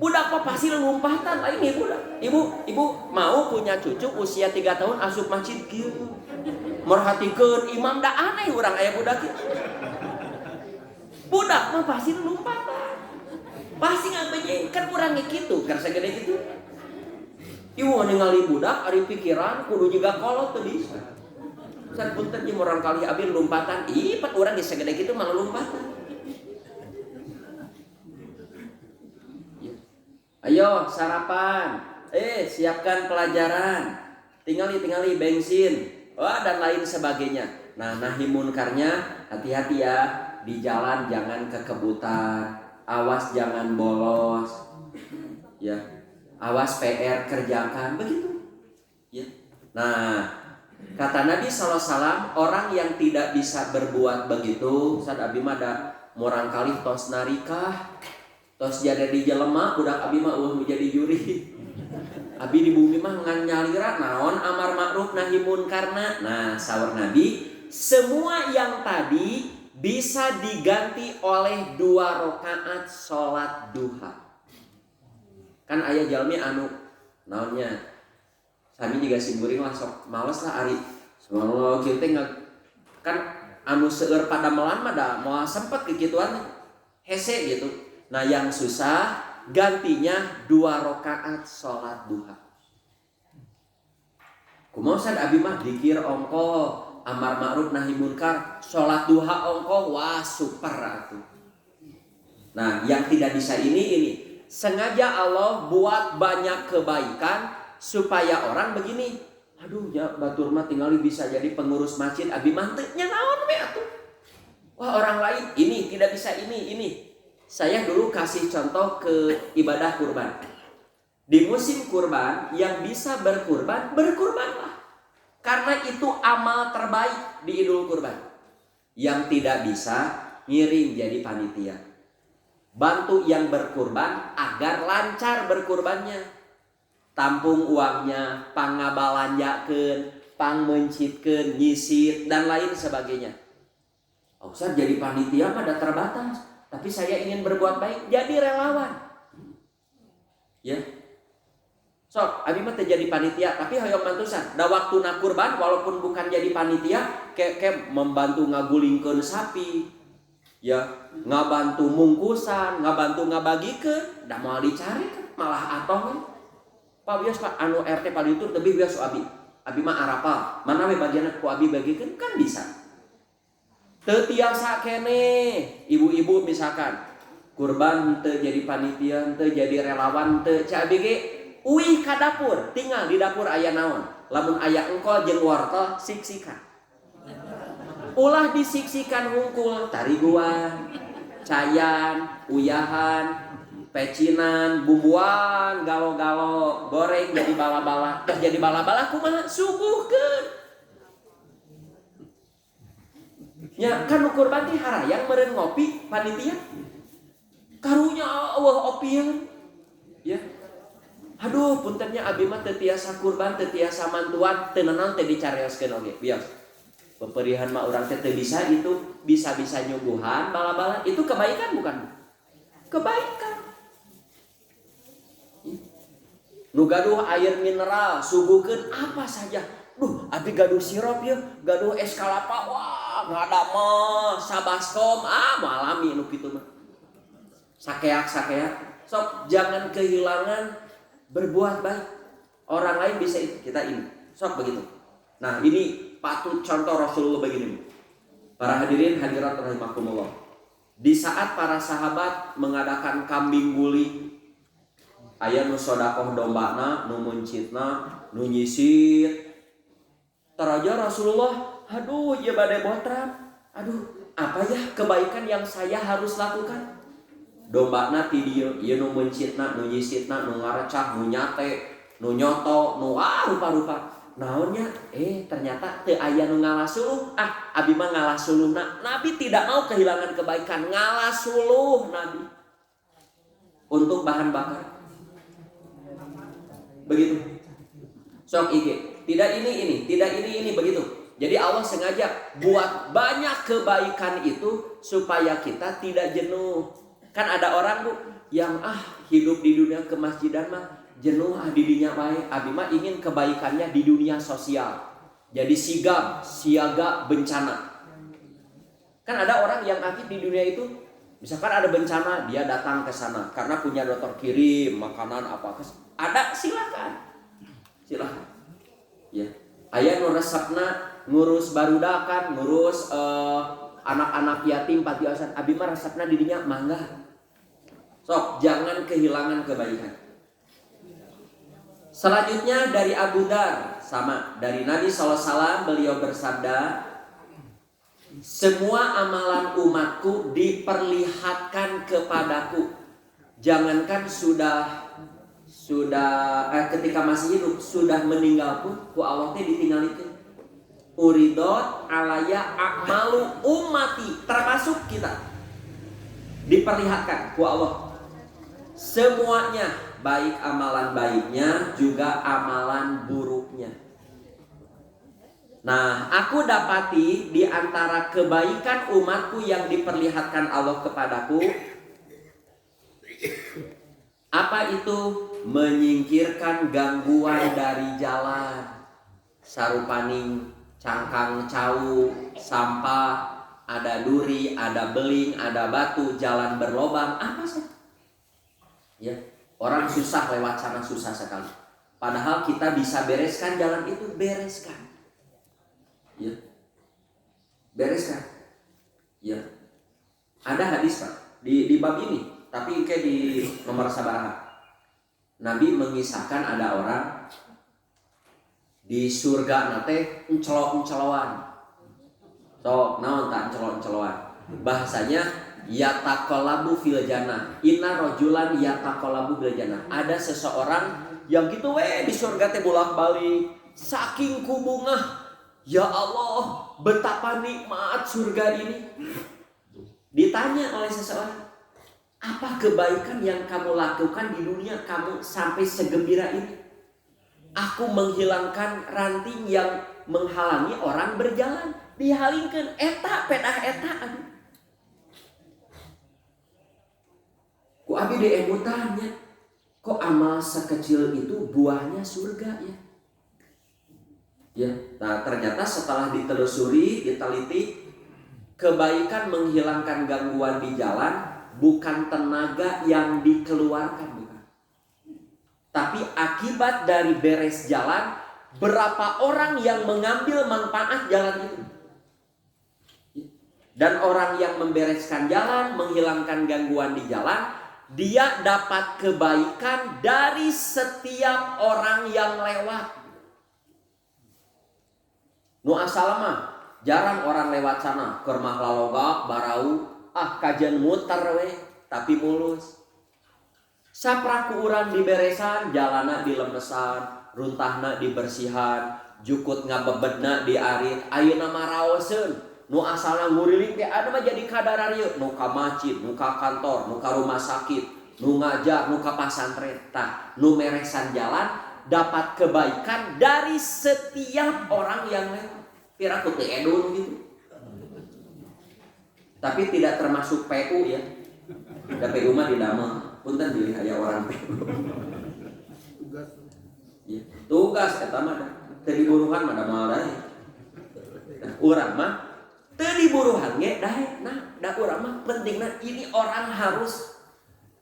Speaker 1: Budak apa pasti lompatan lain ge budak. Ibu mau punya cucu usia 3 tahun asup masjid kieu. Merhatikeun imam da aneh urang aya budak kieu. Budak mah pasti lompatan. Pasti ngabeje kan urang ge kitu, keur sagede kitu. Ieu ningali budak ari pikiran kudu juga kolot teu bisa. San punten jeung urang kali abi lompatan, pat urang ge sagede kitu mah lompatan. Ayo sarapan, siapkan pelajaran, tingali bensin, dan lain sebagainya. Nah nahi munkarnya hati-hati ya, di jalan jangan kekebutan, awas jangan bolos, ya, awas PR kerjakan, begitu. Ya. Nah kata Nabi SAW, orang yang tidak bisa berbuat begitu, saat abi mah da morang kali tos narikah. Tos jadi di jelema budak abi mah jadi juri. Abi di bumi mah ngan nyalira naon amar ma'ruf nahi munkarna. Nah, saur Nabi, semua yang tadi bisa diganti oleh 2 rakaat salat duha. Kan aya jalmi anu naonnya? Sami juga simburing lah sok males lah ari. Subhanallah kieu teh kan anu seueur pada melan mah da moal sempet kikituan hese gitu. Nah yang susah gantinya 2 rakaat salat duha. Kumaha sad abi mah dikir ongko, amar ma'ruf nahi munkar, salat duha ongko, wah super atuh. Nah yang tidak bisa ini sengaja Allah buat banyak kebaikan supaya orang begini. Aduh ya batur mah tinggali bisa jadi pengurus masjid, abi mah teu nya naon we atuh. Wah orang lain ini tidak bisa ini. Saya dulu kasih contoh ke ibadah kurban. Di musim kurban yang bisa berkurbanlah. Karena itu amal terbaik di Idul Kurban. Yang tidak bisa ngiring jadi panitia. Bantu yang berkurban agar lancar berkurbannya. Tampung uangnya, pangabalanjakeun, pangmencitkeun, nyisit dan lain sebagainya. Ustaz jadi panitia pada terbatas. Tapi saya ingin berbuat baik, jadi relawan. Ya. Sok, abi mah teu jadi panitia, tapi hoyong mantusan. Da waktuna kurban walaupun bukan jadi panitia, ke membantu ngagulingkeun sapi. Ya, ngabantu mungkusan, ngabantu ngabagikeun, da moal dicari kan malah atoh. Pak bias Pak anu RT palitur teu bias abi. Abi mah arapal. Mana we bagianna ku abi bagikeun kan bisa. Teu tiasa kene ibu-ibu misalkan kurban teu jadi panitia, teu jadi relawan, teu ca abg uih ka dapur, tinggal di dapur aya naon. Lamun aya engkol jeung wortel siksikan. ulah disiksikan hungkul, tariguan, cayan, uyahan, pecinan, bumbuan, galo-galo, goreng jadi bala-bala. Terus jadi bala-bala kumaha? Suguhkeun. Ya kan ukur banti harayang meureun ngopi panitia. Karunya eueuh opieun. Ya. Aduh, puntennya abi mah teu tiasa kurban, teu tiasa mantuan, teu naon teh dicarioskeun oge. Bios. Peperihan mah urang teh teu bisa itu bisa-bisa nyuguhan bala-bala. Itu kebaikan bukan? Kebaikan. Nu gaduh air mineral, suguhkeun apa saja. Duh, abi gaduh sirup ya, gaduh es kelapa. Wah, ngada mah sabaskom, malami nu kitu mah. Sakeak-sakeak. Sok jangan kehilangan berbuat baik. Orang lain bisa itu, kita ini. Sok begitu. Nah, ini patut contoh Rasulullah begini. Para hadirin hadirat rahimakumullah. Di saat para sahabat mengadakan kambing guli, aya nu sodakoh dombana, nu muncitna, nu nyisit. Taraja Rasulullah, aduh ieu bade botram. Aduh, apa ya kebaikan yang saya harus lakukan? Dombana ti dieu, ieu nu muncitna, nu nyisitna, nu ngarecah, nu nyate, nu nyoto, nu rupa-rupa. Naonnya? Ternyata teu aya nu ngalasuluh. Abi mah ngalasuluhna. Nabi tidak mau kehilangan kebaikan, ngalasuluh Nabi untuk bahan bakar. Begitu. Sok iki, tidak ini, tidak ini begitu. Jadi Allah sengaja buat banyak kebaikan itu supaya kita tidak jenuh. Kan ada orang Bu yang hidup di dunia kemasjidan mah jenuh di dinya bae. Abi mah ingin kebaikannya di dunia sosial. Jadi sigap, siaga bencana. Kan ada orang yang aktif di dunia itu, misalkan ada bencana dia datang ke sana karena punya dokter kirim makanan apa ada, silakan. Ya. Aya nu resepna ngurus barudakan, ngurus anak-anak yatim panti asuhan. Abi mah resepna di dinya mangga. Sok jangan kehilangan kebaikan. Selanjutnya dari Abu Dar, sama dari Nabi SAW, beliau bersabda, semua amalan umatku diperlihatkan kepadaku. Jangankan sudah ketika masih hidup, sudah meninggal pun ku Allah teh ditinggalikeun. Uridot alaya akmalu ummati, termasuk kita diperlihatkan ku Allah semuanya, baik amalan baiknya juga amalan buruknya. Nah, aku dapati di antara kebaikan umatku yang diperlihatkan Allah kepadaku, apa itu? Menyingkirkan gangguan dari jalan, sarupaning cangkang cau, sampah, ada duri, ada beling, ada batu, jalan berlobang, apa sih? Ya, orang susah lewat sana, susah sekali. Padahal kita bisa bereskan jalan itu, bereskan. Ya. Bereskan. Ya. Ada hadis Pak di bab ini, tapi kayak di nomor sabaraha. Nabi mengisahkan ada orang di surga nate encelok-enceloan. Sok naon tak encelok-enceloan. Bahasanya yataqallabu fil jannah. Inna rajulan yataqallabu fil jannah. Ada seseorang yang gitu di surga teh bolak-balik saking kubungah. Ya Allah, betapa nikmat surga ini. Ditanya oleh seseorang, apa kebaikan yang kamu lakukan di dunia kamu sampai segembira ini? Aku menghilangkan ranting yang menghalangi orang berjalan. Dihalingkeun eta pedah eta. Ku abi deemutannya, kok amal sekecil itu buahnya surga ya? Ya, nah ternyata setelah ditelusuri, diteliti, kebaikan menghilangkan gangguan di jalan bukan tenaga yang dikeluarkan, bukan. Tapi akibat dari beres jalan, berapa orang yang mengambil manfaat jalan itu. Dan orang yang membereskan jalan, menghilangkan gangguan di jalan, dia dapat kebaikan dari setiap orang yang lewat. Nu asalama Jarang orang lewat sana keur mah lalogak barau, kajian muter we tapi mulus. Sapraku urang diberesan, jalana dilemesan, runtahna dibersihan, jukut ngabebedna diarit, ayeuna mah raoseun. Nu asalna nguriling teh ada mah jadi kadararieu, nu ka masjid, nu ka kantor, nu ka rumah sakit, nu ngajar, nu ka pasantren. Tah, nu meresan jalan dapat kebaikan dari setiap orang yang lewat. Kira ku teu edun gitu. Tapi tidak termasuk PU ya. Da PU mah di damel. Punten pilih aya orang PU.
Speaker 2: Tugas.
Speaker 1: Ya, tugas eta mah teu diburuhan mah da moal dae. Urang mah teu diburuhan ge dae. Nah, da urang mah pentingna ini orang harus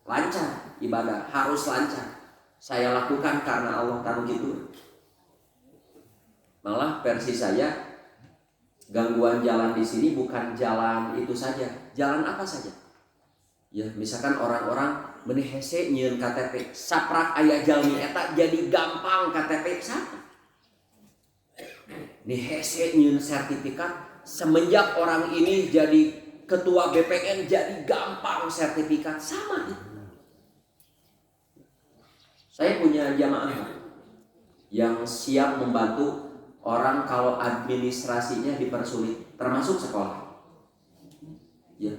Speaker 1: lancar ibadah, harus lancar. Saya lakukan karena Allah kan gitu. Malah versi saya gangguan jalan di sini bukan jalan itu saja, jalan apa saja. Ya, misalkan orang-orang meuni hese nyieun KTP, saprak aya jalmi eta jadi gampang KTP satu. Ni hese nyieun sertifikat, semenjak orang ini jadi ketua BPN jadi gampang sertifikat sama itu. Saya punya jamaah yang siap membantu orang kalau administrasinya dipersulit, termasuk sekolah. Ya.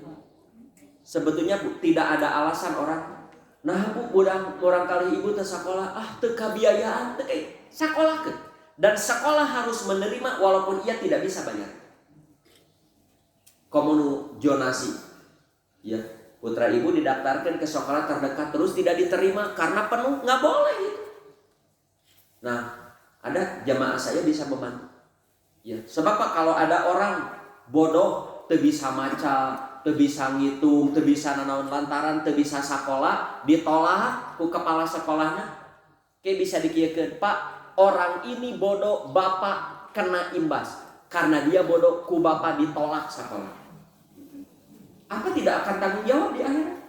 Speaker 1: Sebetulnya tidak ada alasan orang, nah bu, orang kali ibu teu sekolah, teu kabiayaan, teu sakolahkeun. Dan sekolah harus menerima walaupun ia tidak bisa bayar. Komunu jonasi, ya putra ibu didaftarkan ke sekolah terdekat terus tidak diterima karena penuh, nggak boleh itu. Nah, ada jamaah saya bisa membantu. Ya, sebab kalau ada orang bodoh, teu bisa maca, teu bisa ngitung, teu bisa nanaon lantaran teu bisa sakola, ditolak ku kepala sekolahnya, kayak bisa dikieukeun, Pak, orang ini bodoh, Bapak kena imbas karena dia bodoh, ku Bapak ditolak sekolah. Apa tidak akan tanggung jawab di akhirat?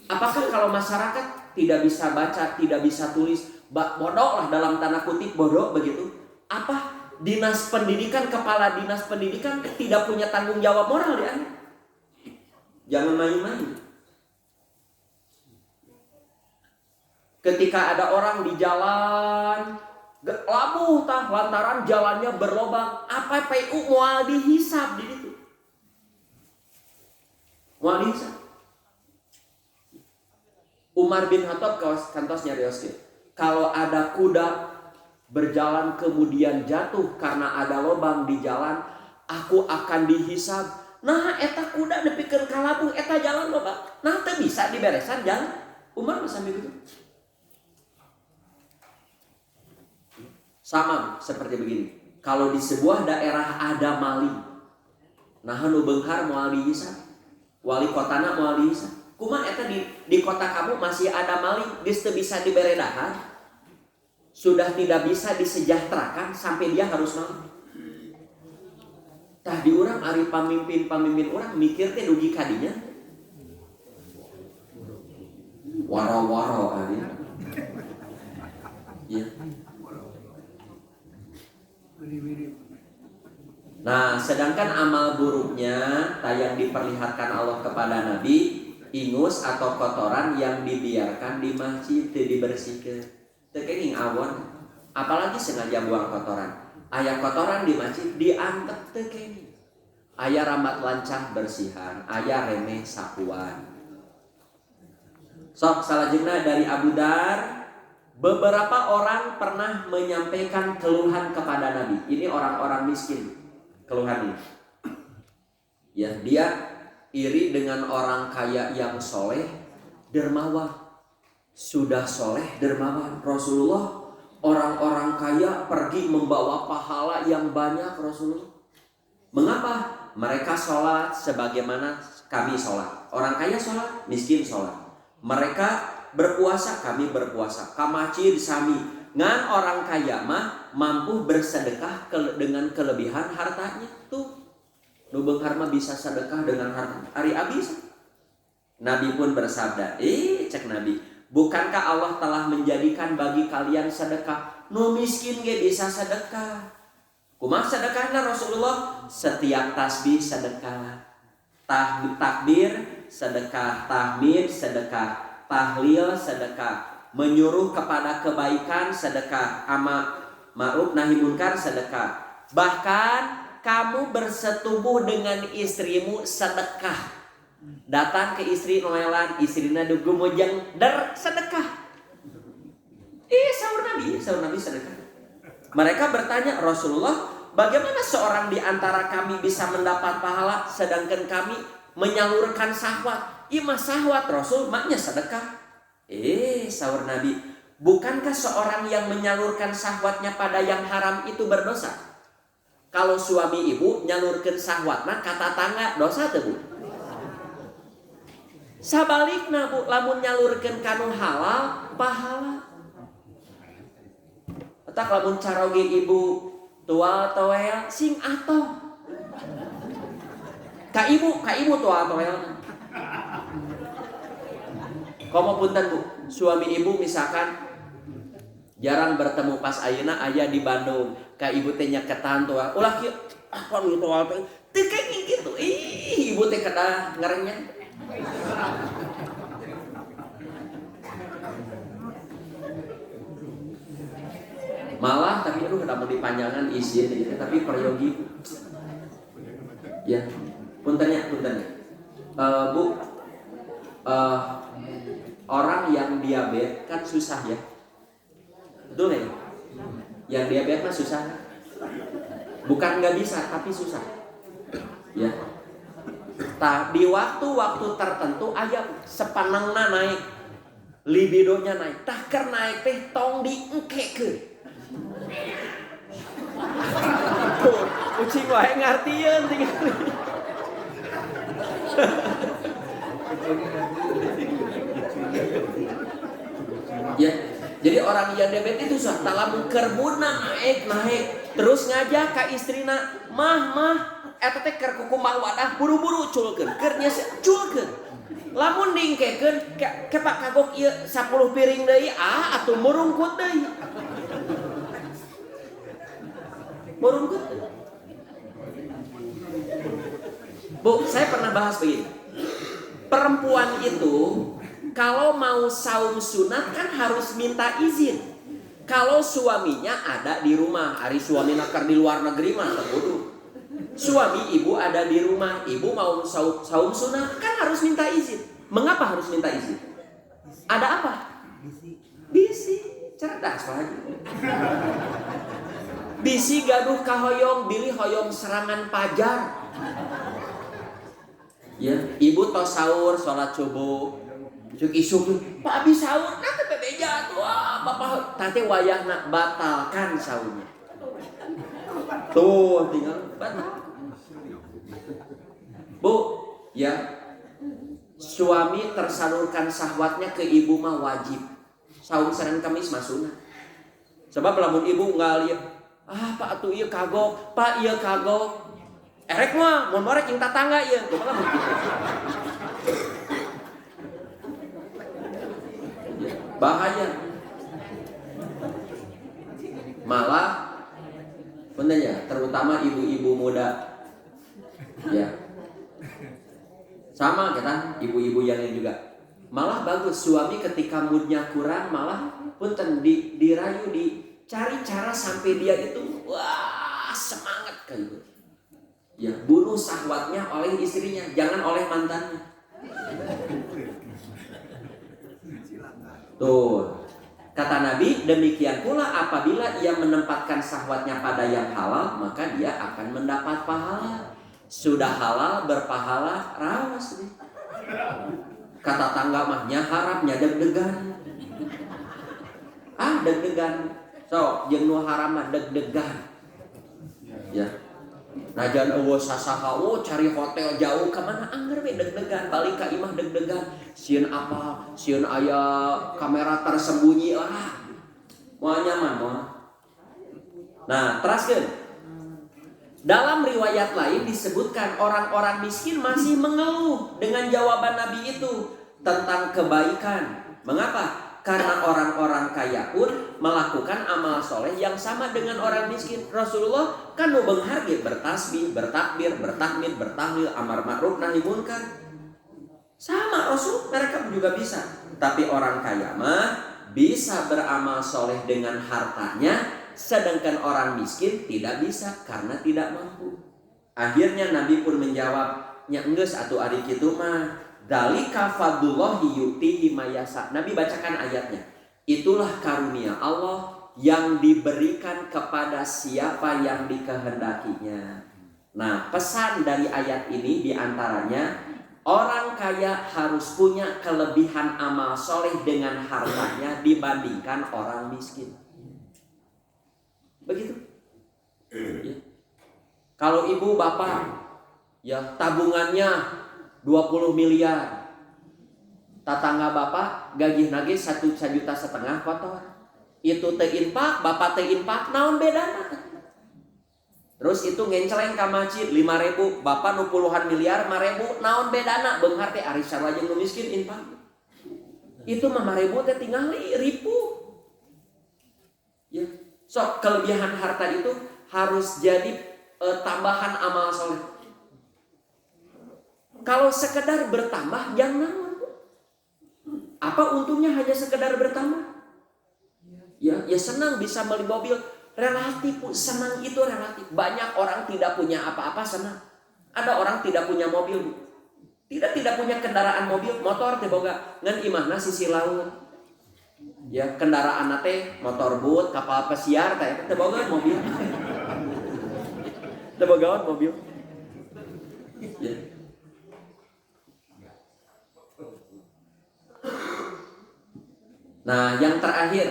Speaker 1: Apakah kalau masyarakat tidak bisa baca, tidak bisa tulis, bodoh lah dalam tanda kutip bodoh begitu? Apa dinas pendidikan, kepala dinas pendidikan tidak punya tanggung jawab moral di akhirat? Jangan main-main. Ketika ada orang di jalan labuh tah lantaran jalannya berlobang, apa PU moal dihisab di situ? Moal dihisab. Umar bin Khattab kantos nyarios kieu. Kalau ada kuda berjalan kemudian jatuh karena ada lubang di jalan, aku akan dihisab. Nah, eta kuda nepikeun ka labung, eta jalan lobang. Nah, teu bisa diberesan jalan. Umar mah sambil gitu. Sama seperti begini. Kalau di sebuah daerah ada maling, nah nu beunghar moal dihisab. Wali kotana moal dihisab. Kumaha eta di kota kamu masih ada maling, geus teu bisa diberedahan. Sudah tidak bisa disejahterakan sampai dia harus maling. Tah di urang ari pamimpin urang mikir teh dugi kadinya. Waro-waro ari. Ya. Nah, sedangkan amal buruknya yang diperlihatkan Allah kepada Nabi, ingus atau kotoran yang dibiarkan di masjid teu dibersihkeun. Teu kenging awon, apalagi sengaja buang kotoran. Aya kotoran di masjid diantep teu kenging. Aya ramat lancah bersihan, aya remeh sapuan. Sok salajengna dari Abu Dar, beberapa orang pernah menyampaikan keluhan kepada Nabi. Ini orang-orang miskin keluhan ini. Ya, dia iri dengan orang kaya yang soleh, dermawan. Sudah soleh, dermawan. Rasulullah, orang-orang kaya pergi membawa pahala yang banyak Rasulullah. Mengapa? Mereka sholat sebagaimana kami sholat. Orang kaya sholat, miskin sholat. Mereka berpuasa, kami berpuasa. Kamacir sami. Ngan orang kaya mah mampu bersedekah dengan kelebihan hartanya. Tuh, nu beunghar mah bisa sedekah dengan harta. Ari abis. Nabi pun bersabda, cek Nabi, bukankah Allah telah menjadikan bagi kalian sedekah? Nu miskin ge bisa sedekah. Kumaha sedekahna Rasulullah? Setiap tasbih sedekah, takbir sedekah, tahmid sedekah, tahlil sedekah, menyuruh kepada kebaikan sedekah, amar ma'ruf nahi munkar sedekah. Bahkan kamu bersetubuh dengan istrimu sedekah. Datang ke istri noelan, istrina dugumujeng der sedekah. Sahur Nabi sedekah. Mereka bertanya, Rasulullah, bagaimana seorang di antara kami bisa mendapat pahala sedangkan kami menyalurkan syahwat? Imah syahwat Rasul, maknya sedekah. Sahur Nabi, bukankah seorang yang menyalurkan syahwatnya pada yang haram itu berdosa? Kalau suami ibu nyalurkan syahwatna kata tangga dosa tuh Bu. Sabalikna Bu, lamun nyalurkan kanu halal pahala. Tak lamun caroge ibu tual toel sing atoh. Ka ibu tual toel. Komo punten Bu, suami ibu misalkan jarang bertemu pas ayeuna aya di Bandung, ka ibu teh nyaketan tual. Ulah kieu apa nu tual teh? Teu kayak gitu. Ibu teh kada ngarenyang. Malah tapi aduh udah dipanjangan izin gitu, tapi peryogi ya puntennya Bu, orang yang diabetes kan susah ya, betul nggak? Yang diabetes mah susah, bukan nggak bisa tapi susah ya. Di waktu-waktu tertentu ayam sepanengna naik, libidonya naik, taker naik teh tong diengkekeun. Kucing wae ngartieun tinggal. Ya, jadi orang yang diabetes itu susah. Talamun kerbuna naik terus ngajak ka istrina, mah eta teh keur kukumbah wadah buru-buru culkeun, keur nya culkeun. Lamun diengkekeun ke Pak kagok ieu 10 piring deui atuh murungkut deui. Murungkut. Bu, saya pernah bahas begini. Perempuan itu kalau mau saum sunat kan harus minta izin. Kalau suaminya ada di rumah, hari suami nakar di luar negeri mah kudu. Suami ibu ada di rumah, ibu mau saum sunat kan harus minta izin. Mengapa harus minta izin? Ada apa? Bisi, cerdas lagi. Bisi gaduh kahoyong, bilih hoyong serangan pajar. Ya, ibu tos sahur, sholat subuh, isuk Pak abis sahur, nanti bebeja tuh, bapak tante wayahna batalkan sahurnya. Tuh, tinggal batal. Bu, ya, suami tersalurkan syahwatnya ke ibu mah wajib. Saum Senin Kamis mah sunah. Sebab lamun ibu nggak lihat, Pak atuh ieu kagok, Pak ieu kagok. Erek mah mun morek jeung tatangga ieu. Kumaha begitu? Bahaya. Malah benernya terutama ibu-ibu muda. Ya. Sama kita ibu-ibu yang lain juga. Malah bagus suami ketika moodnya kurang malah punten dirayu dicari cara sampai dia itu wah semangat kayak gitu. Ya, bunuh syahwatnya oleh istrinya, jangan oleh mantannya. Tuh, kata Nabi, demikian pula apabila ia menempatkan syahwatnya pada yang halal, maka dia akan mendapat pahala. Sudah halal berpahala, rawas nih. Kata tangga mahnya harapnya deg-degan. Deg-degan. So, jeung nu haram mah deg-degan. Ya. Najan eueuh sasaha cari hotel jauh ka mana angger we deg-degan balik ka imah deg-degan sieun apa sieun aya kamera tersembunyi moal nyaman moal. Nah, teraskeun. Dalam riwayat lain disebutkan orang-orang miskin masih mengeluh dengan jawaban Nabi itu tentang kebaikan. Mengapa? Karena orang-orang kaya pun melakukan amal soleh yang sama dengan orang miskin. Rasulullah kan nu beunghar ge bertasbih, bertakbir, bertahmid, bertahlil, amar ma'ruf nahi munkar. Sama Rasul, mereka juga bisa. Tapi orang kaya mah bisa beramal soleh dengan hartanya, sedangkan orang miskin tidak bisa karena tidak mampu. Akhirnya Nabi pun menjawab, nya enggeus atuh ari kitu mah dzalika fadlullahi yu'tihi mayasa. Nabi bacakan ayatnya. Itulah karunia Allah yang diberikan kepada siapa yang dikehendakinya. Nah, pesan dari ayat ini diantaranya orang kaya harus punya kelebihan amal soleh dengan hartanya dibandingkan orang miskin. Begitu. Ya. Kalau ibu bapak ya tabungannya 20 miliar. Tatangga bapak gaji nage 1,5 juta kotor. Itu teu infak, bapak teu infak, naon bedana? Terus itu ngenceleng ka masjid 5.000, bapak nu puluhan miliar 5.000, naon bedana? Beunghar teh ari sarua jeung nu miskin infak. Itu mah 5.000 teh tinggal ribu. Ya. So, kelebihan harta itu harus jadi tambahan amal soleh. Kalau sekedar bertambah, jangan. Apa untungnya hanya sekedar bertambah? Ya senang bisa beli mobil. Relatif, senang itu relatif. Banyak orang tidak punya apa-apa senang. Ada orang tidak punya mobil, tidak punya kendaraan mobil, motor teh boga ngan imahna sisi laut. Ya kendaraan teh motor boat, kapal pesiar teh boga mobil. Teh boga mobil. Ya. Nah, yang terakhir,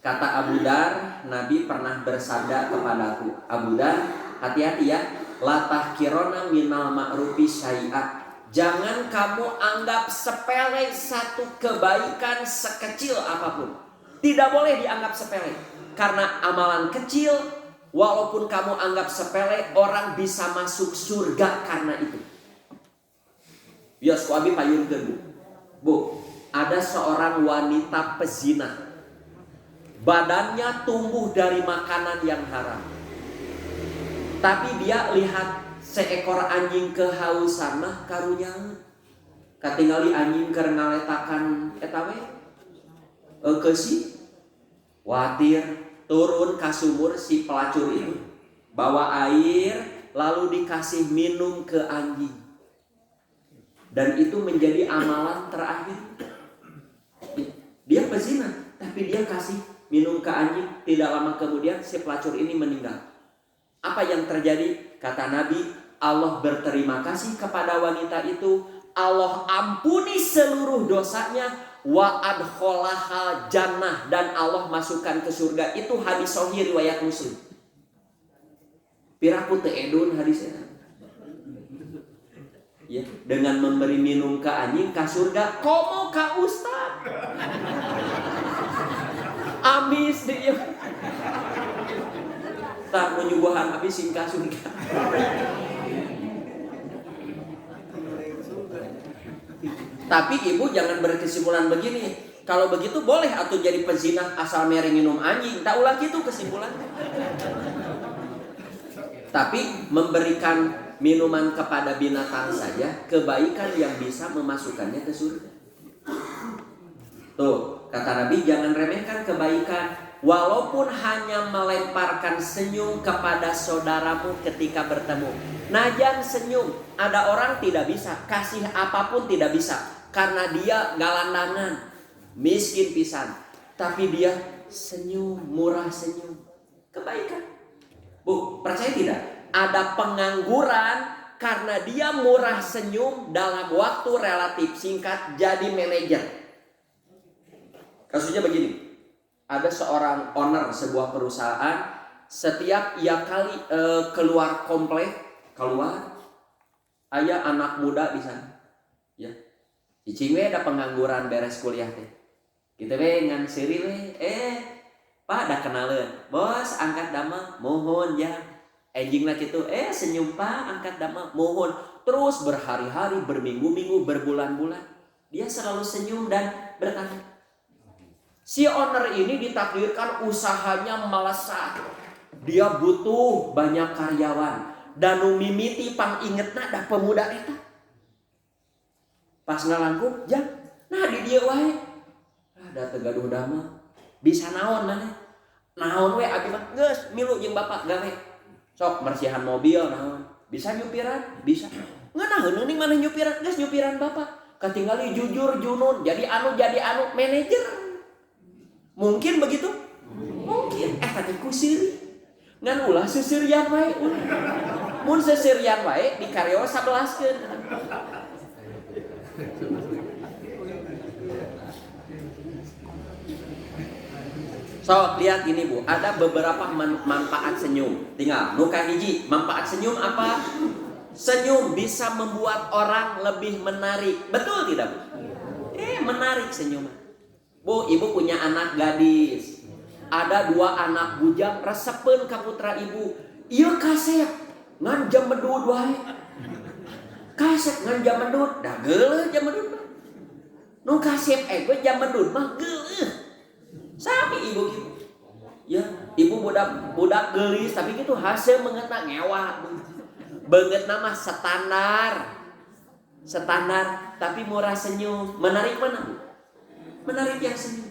Speaker 1: kata Abu Dar, Nabi pernah bersabda kepadaku, Abu Dar, hati-hati ya, la tahkirona minal ma'rufi syai'a. Jangan kamu anggap sepele satu kebaikan sekecil apapun. Tidak boleh dianggap sepele. Karena amalan kecil, walaupun kamu anggap sepele, orang bisa masuk surga karena itu. Bias kuabi payun ke Bu, ada seorang wanita pezina. Badannya tumbuh dari makanan yang haram. Tapi dia lihat seekor anjing kehausan mah karunya. Katingali anjing keur ngaletakan eta we. Keusi. Watir turun ka sumur si pelacur itu. Bawa air lalu dikasih minum ke anjing. Dan itu menjadi amalan terakhir. Dia pezina, tapi dia kasih minum ke anjing. Tidak lama kemudian si pelacur ini meninggal. Apa yang terjadi? Kata Nabi, Allah berterima kasih kepada wanita itu. Allah ampuni seluruh dosanya. Wa adkholahal jannah, dan Allah masukkan ke surga. Itu hadis sahih riwayat Muslim. Piraku teu edun hadisnya. Ya, dengan memberi minum ke anjing ke surga, komo ka ustad. Amis dia. Tak menyuguhan abis singka surga. Tapi ibu jangan berkesimpulan begini. Kalau begitu boleh atau jadi pezina asal mere minum anjing. Tak ulah gitu kesimpulan. Tapi memberikan minuman kepada binatang saja kebaikan yang bisa memasukkannya ke surga. Tuh, kata Nabi, jangan remehkan kebaikan. Walaupun hanya melemparkan senyum kepada saudaramu ketika bertemu. Najan senyum. Ada orang tidak bisa, kasih apapun tidak bisa. Karena dia galandangan, miskin pisan. Tapi dia senyum, murah senyum. Kebaikan. Bu, percaya tidak? Ada pengangguran karena dia murah senyum dalam waktu relatif singkat jadi manajer. Kasusnya begini. Ada seorang owner sebuah perusahaan, setiap ia kali keluar komplek, aya anak muda di sana. Ya. Cicing we ada pengangguran beres kuliah teh. Kita we ngan seuri we, Pak da kenalan. Bos angkat damel, mohon ya. Enjingna kitu, senyum Pak angkat damel, mohon. Terus berhari-hari, berminggu-minggu, berbulan-bulan, dia selalu senyum dan bertanya. Si owner ini ditakdirkan usahanya melesat. Dia butuh banyak karyawan. Dan nu mimiti pang ingetna da pemuda eta. Pas ngalangkung, jang. Nah di dia wae. Da teu gaduh damel. Bisa naon maneh? Naon we abi mah geus milu jeung bapak gawe. Sok bersihan mobil naon. Bisa nyupiran? Bisa. Ngeunah heuning maneh nyupiran, geus nyupiran bapak. Ketinggali jujur junun, jadi anu manajer. Mungkin begitu? Mungkin. Tadi kusiri. Ngan ulah sesirian wae. Mun sesirian wae di karyawan 11keun. So, lihat gini Bu, ada beberapa manfaat senyum. Tinggal nuka hiji, manfaat senyum apa? Senyum bisa membuat orang lebih menarik. Betul tidak Bu? Menarik senyuman. Bu, ibu punya anak gadis. Ada 2 anak bujang resepen ka putra ibu. Ieu kaset ngan jam medud wae. Kaset ngan jam medud, da geuleuh jam medud mah. Nu kaset gue jam medud mah geuleuh. Sami ibu kitu. Ya, ibu budak geulis tapi gitu hasil mengeuna ngewa. Beungeutna mah standar tapi murah senyum. Menarik mana Bu? Menarik yang senyum.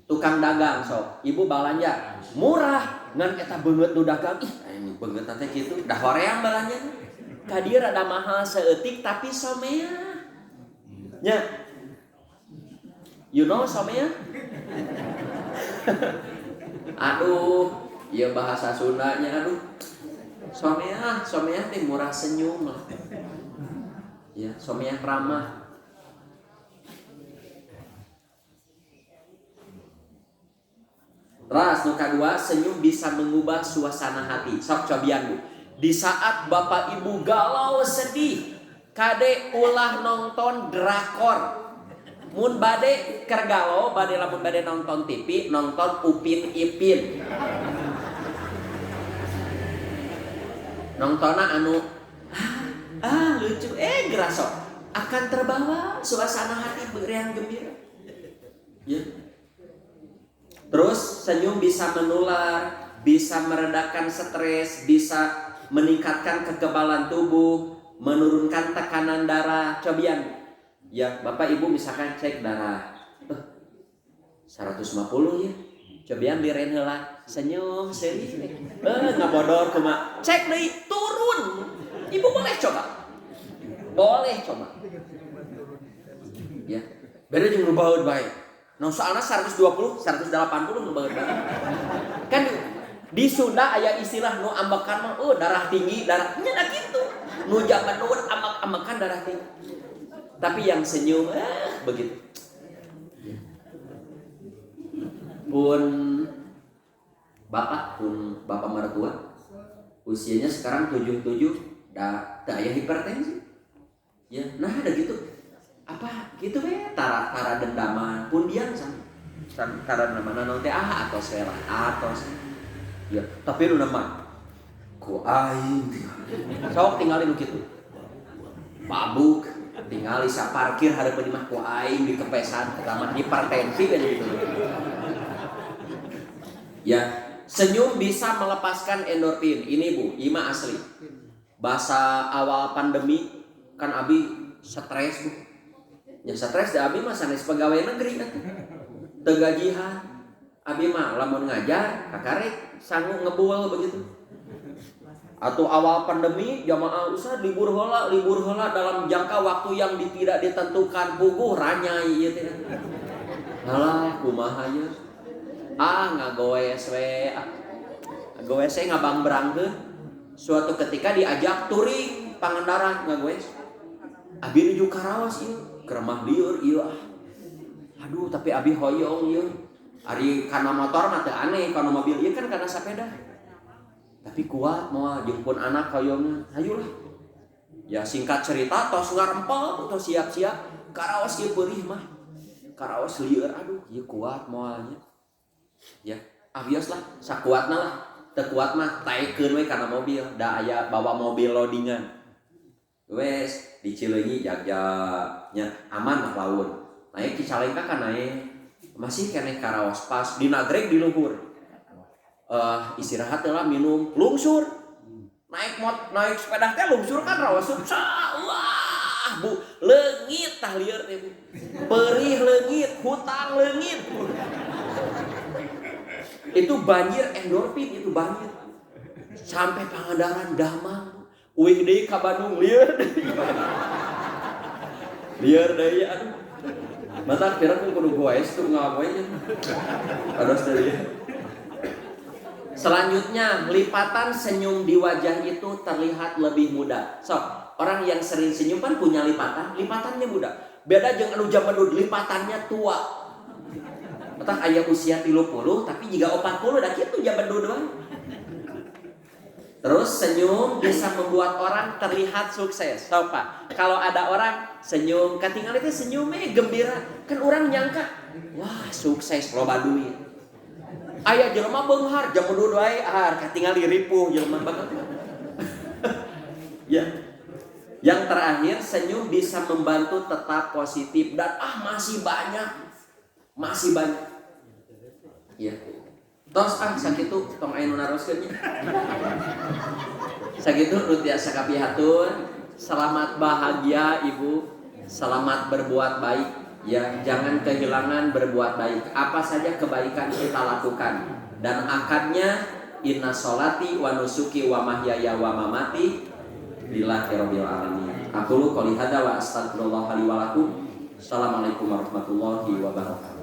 Speaker 1: Tukang dagang sok, ibu balanja murah ngan eta beungeut nu dagang. Ini beungeut teh kitu, dah horeang balanja. Ka dieu rada mahal saeutik tapi somea. Nya. You know somea? Aduh, ieu bahasa Sundanya aduh. Somea teh murah senyum lah. Ya, somea ramah. Ras nu kadua, senyum bisa mengubah suasana hati. Sok cobian Bu. Di saat bapak ibu galau sedih, kade ulah nonton drakor. Mun bade keur galau, lamun bade nonton TV, nonton Upin Ipin. Nontonna anu lucu gerasok akan terbawa suasana hati beriang gembira. Ya. Terus senyum bisa menular, bisa meredakan stres, bisa meningkatkan kekebalan tubuh, menurunkan tekanan darah. Cobian, ya Bapak Ibu misalkan cek darah 150 ya. Cobian diren heula, senyum serius. Ngabodor kumaha. Cek deui turun. Ibu boleh coba. Boleh coba. Ya. Beda jeung nu baheud bae. Nah soalnya 120, 180 nu banget. Kan di Sunda aya istilah nu ambekan mah darah tinggi, darah nya gitu. Nu jaman nuhun ambek-ambekan darah tinggi. Tapi yang senyum begitu. Pun bapak mertua usianya sekarang 77 dah aya hipertensi. Ya, nah ada gitu. Apa gitu tara dendaman pun dia tara mana nanti atau sela atau ya tapi lu nama ku aing sok tinggalin gitu mabuk tinggali sa parkir hareupeun mah ku aing di kepesan pertama hipertensi kan gitu ya. Senyum bisa melepaskan endorfin. Ini Bu, ima asli bahasa awal pandemi kan abi stres Bu. Ya stres da abi mah sanes pegawai negeri atuh. Teu gajihan. Abi mah lamun ngajar kakarek sanggup ngebul begitu. Atau awal pandemi jamaah usah libur heula dalam jangka waktu yang tidak ditentukan puguh ranyai ieu teh. Halah kumaha ye? Ngagoes we. Ngagoes we ngabangbrangkeun. Suatu ketika diajak touring pangandaran ngagoes. Abi nuju Karawas ieu. Keremah liur ieu aduh tapi abi hoyong ieu ari kana motor mah teu aneh kana mobil ieu kan kana sepeda tapi kuat moal jeung pun anak hoyongna hayulah ya. Singkat cerita tos ngarempel tos siap-siap Karawas ieu peurih mah Karawas lieur aduh ieu kuat moalnya ya abios lah sakuatna lah teu kuat mah taekeun we kana mobil da aya bawa mobil loadingan wes di Cileunyi jagjanya aman lah laun naik Cicalengka kan naik masih keneh karaos pas di nagreg di luhur istirahat lah minum lungsur naik sepeda teh lungsur kan rawas wah bu leungit tah lieur teh bu perih leungit hutang leungit itu banjir endorfin itu banjir sampai Pangandaran Damang uih deui ka Bandung lieur deui aduh mata kira pun kudu goes tuh ngapoin ados deui. Selanjutnya, lipatan senyum di wajah itu terlihat lebih muda. So, orang yang sering senyum kan punya lipatannya muda. Beda jeung anu zaman dulu lipatannya tua. Matak aya usia 30 tapi jika 40 dah kitu zaman dulu doang. Terus senyum bisa membuat orang terlihat sukses. So, Pak, kalau ada orang senyum, katingal itu senyumnya gembira, kan orang nyangka, wah sukses loba duit. Aya jelema beunghar jam dulu wae katingal ripuh jelema banget. Ya. Yang terakhir, senyum bisa membantu tetap positif dan masih banyak. Ya. Tos sakitu tong aya nu naroskeun nya. Sakitu nu tiasa kapihatun. Selamat bahagia Ibu. Selamat berbuat baik. Ya, jangan kehilangan berbuat baik. Apa saja kebaikan kita lakukan. Dan akadnya inna sholati wa nusuki wa mahyaya wa mamati lillahi rabbil alamin. Aqulu qouli hadza wa astaghfirullah li wa lakum. Assalamualaikum warahmatullahi wabarakatuh.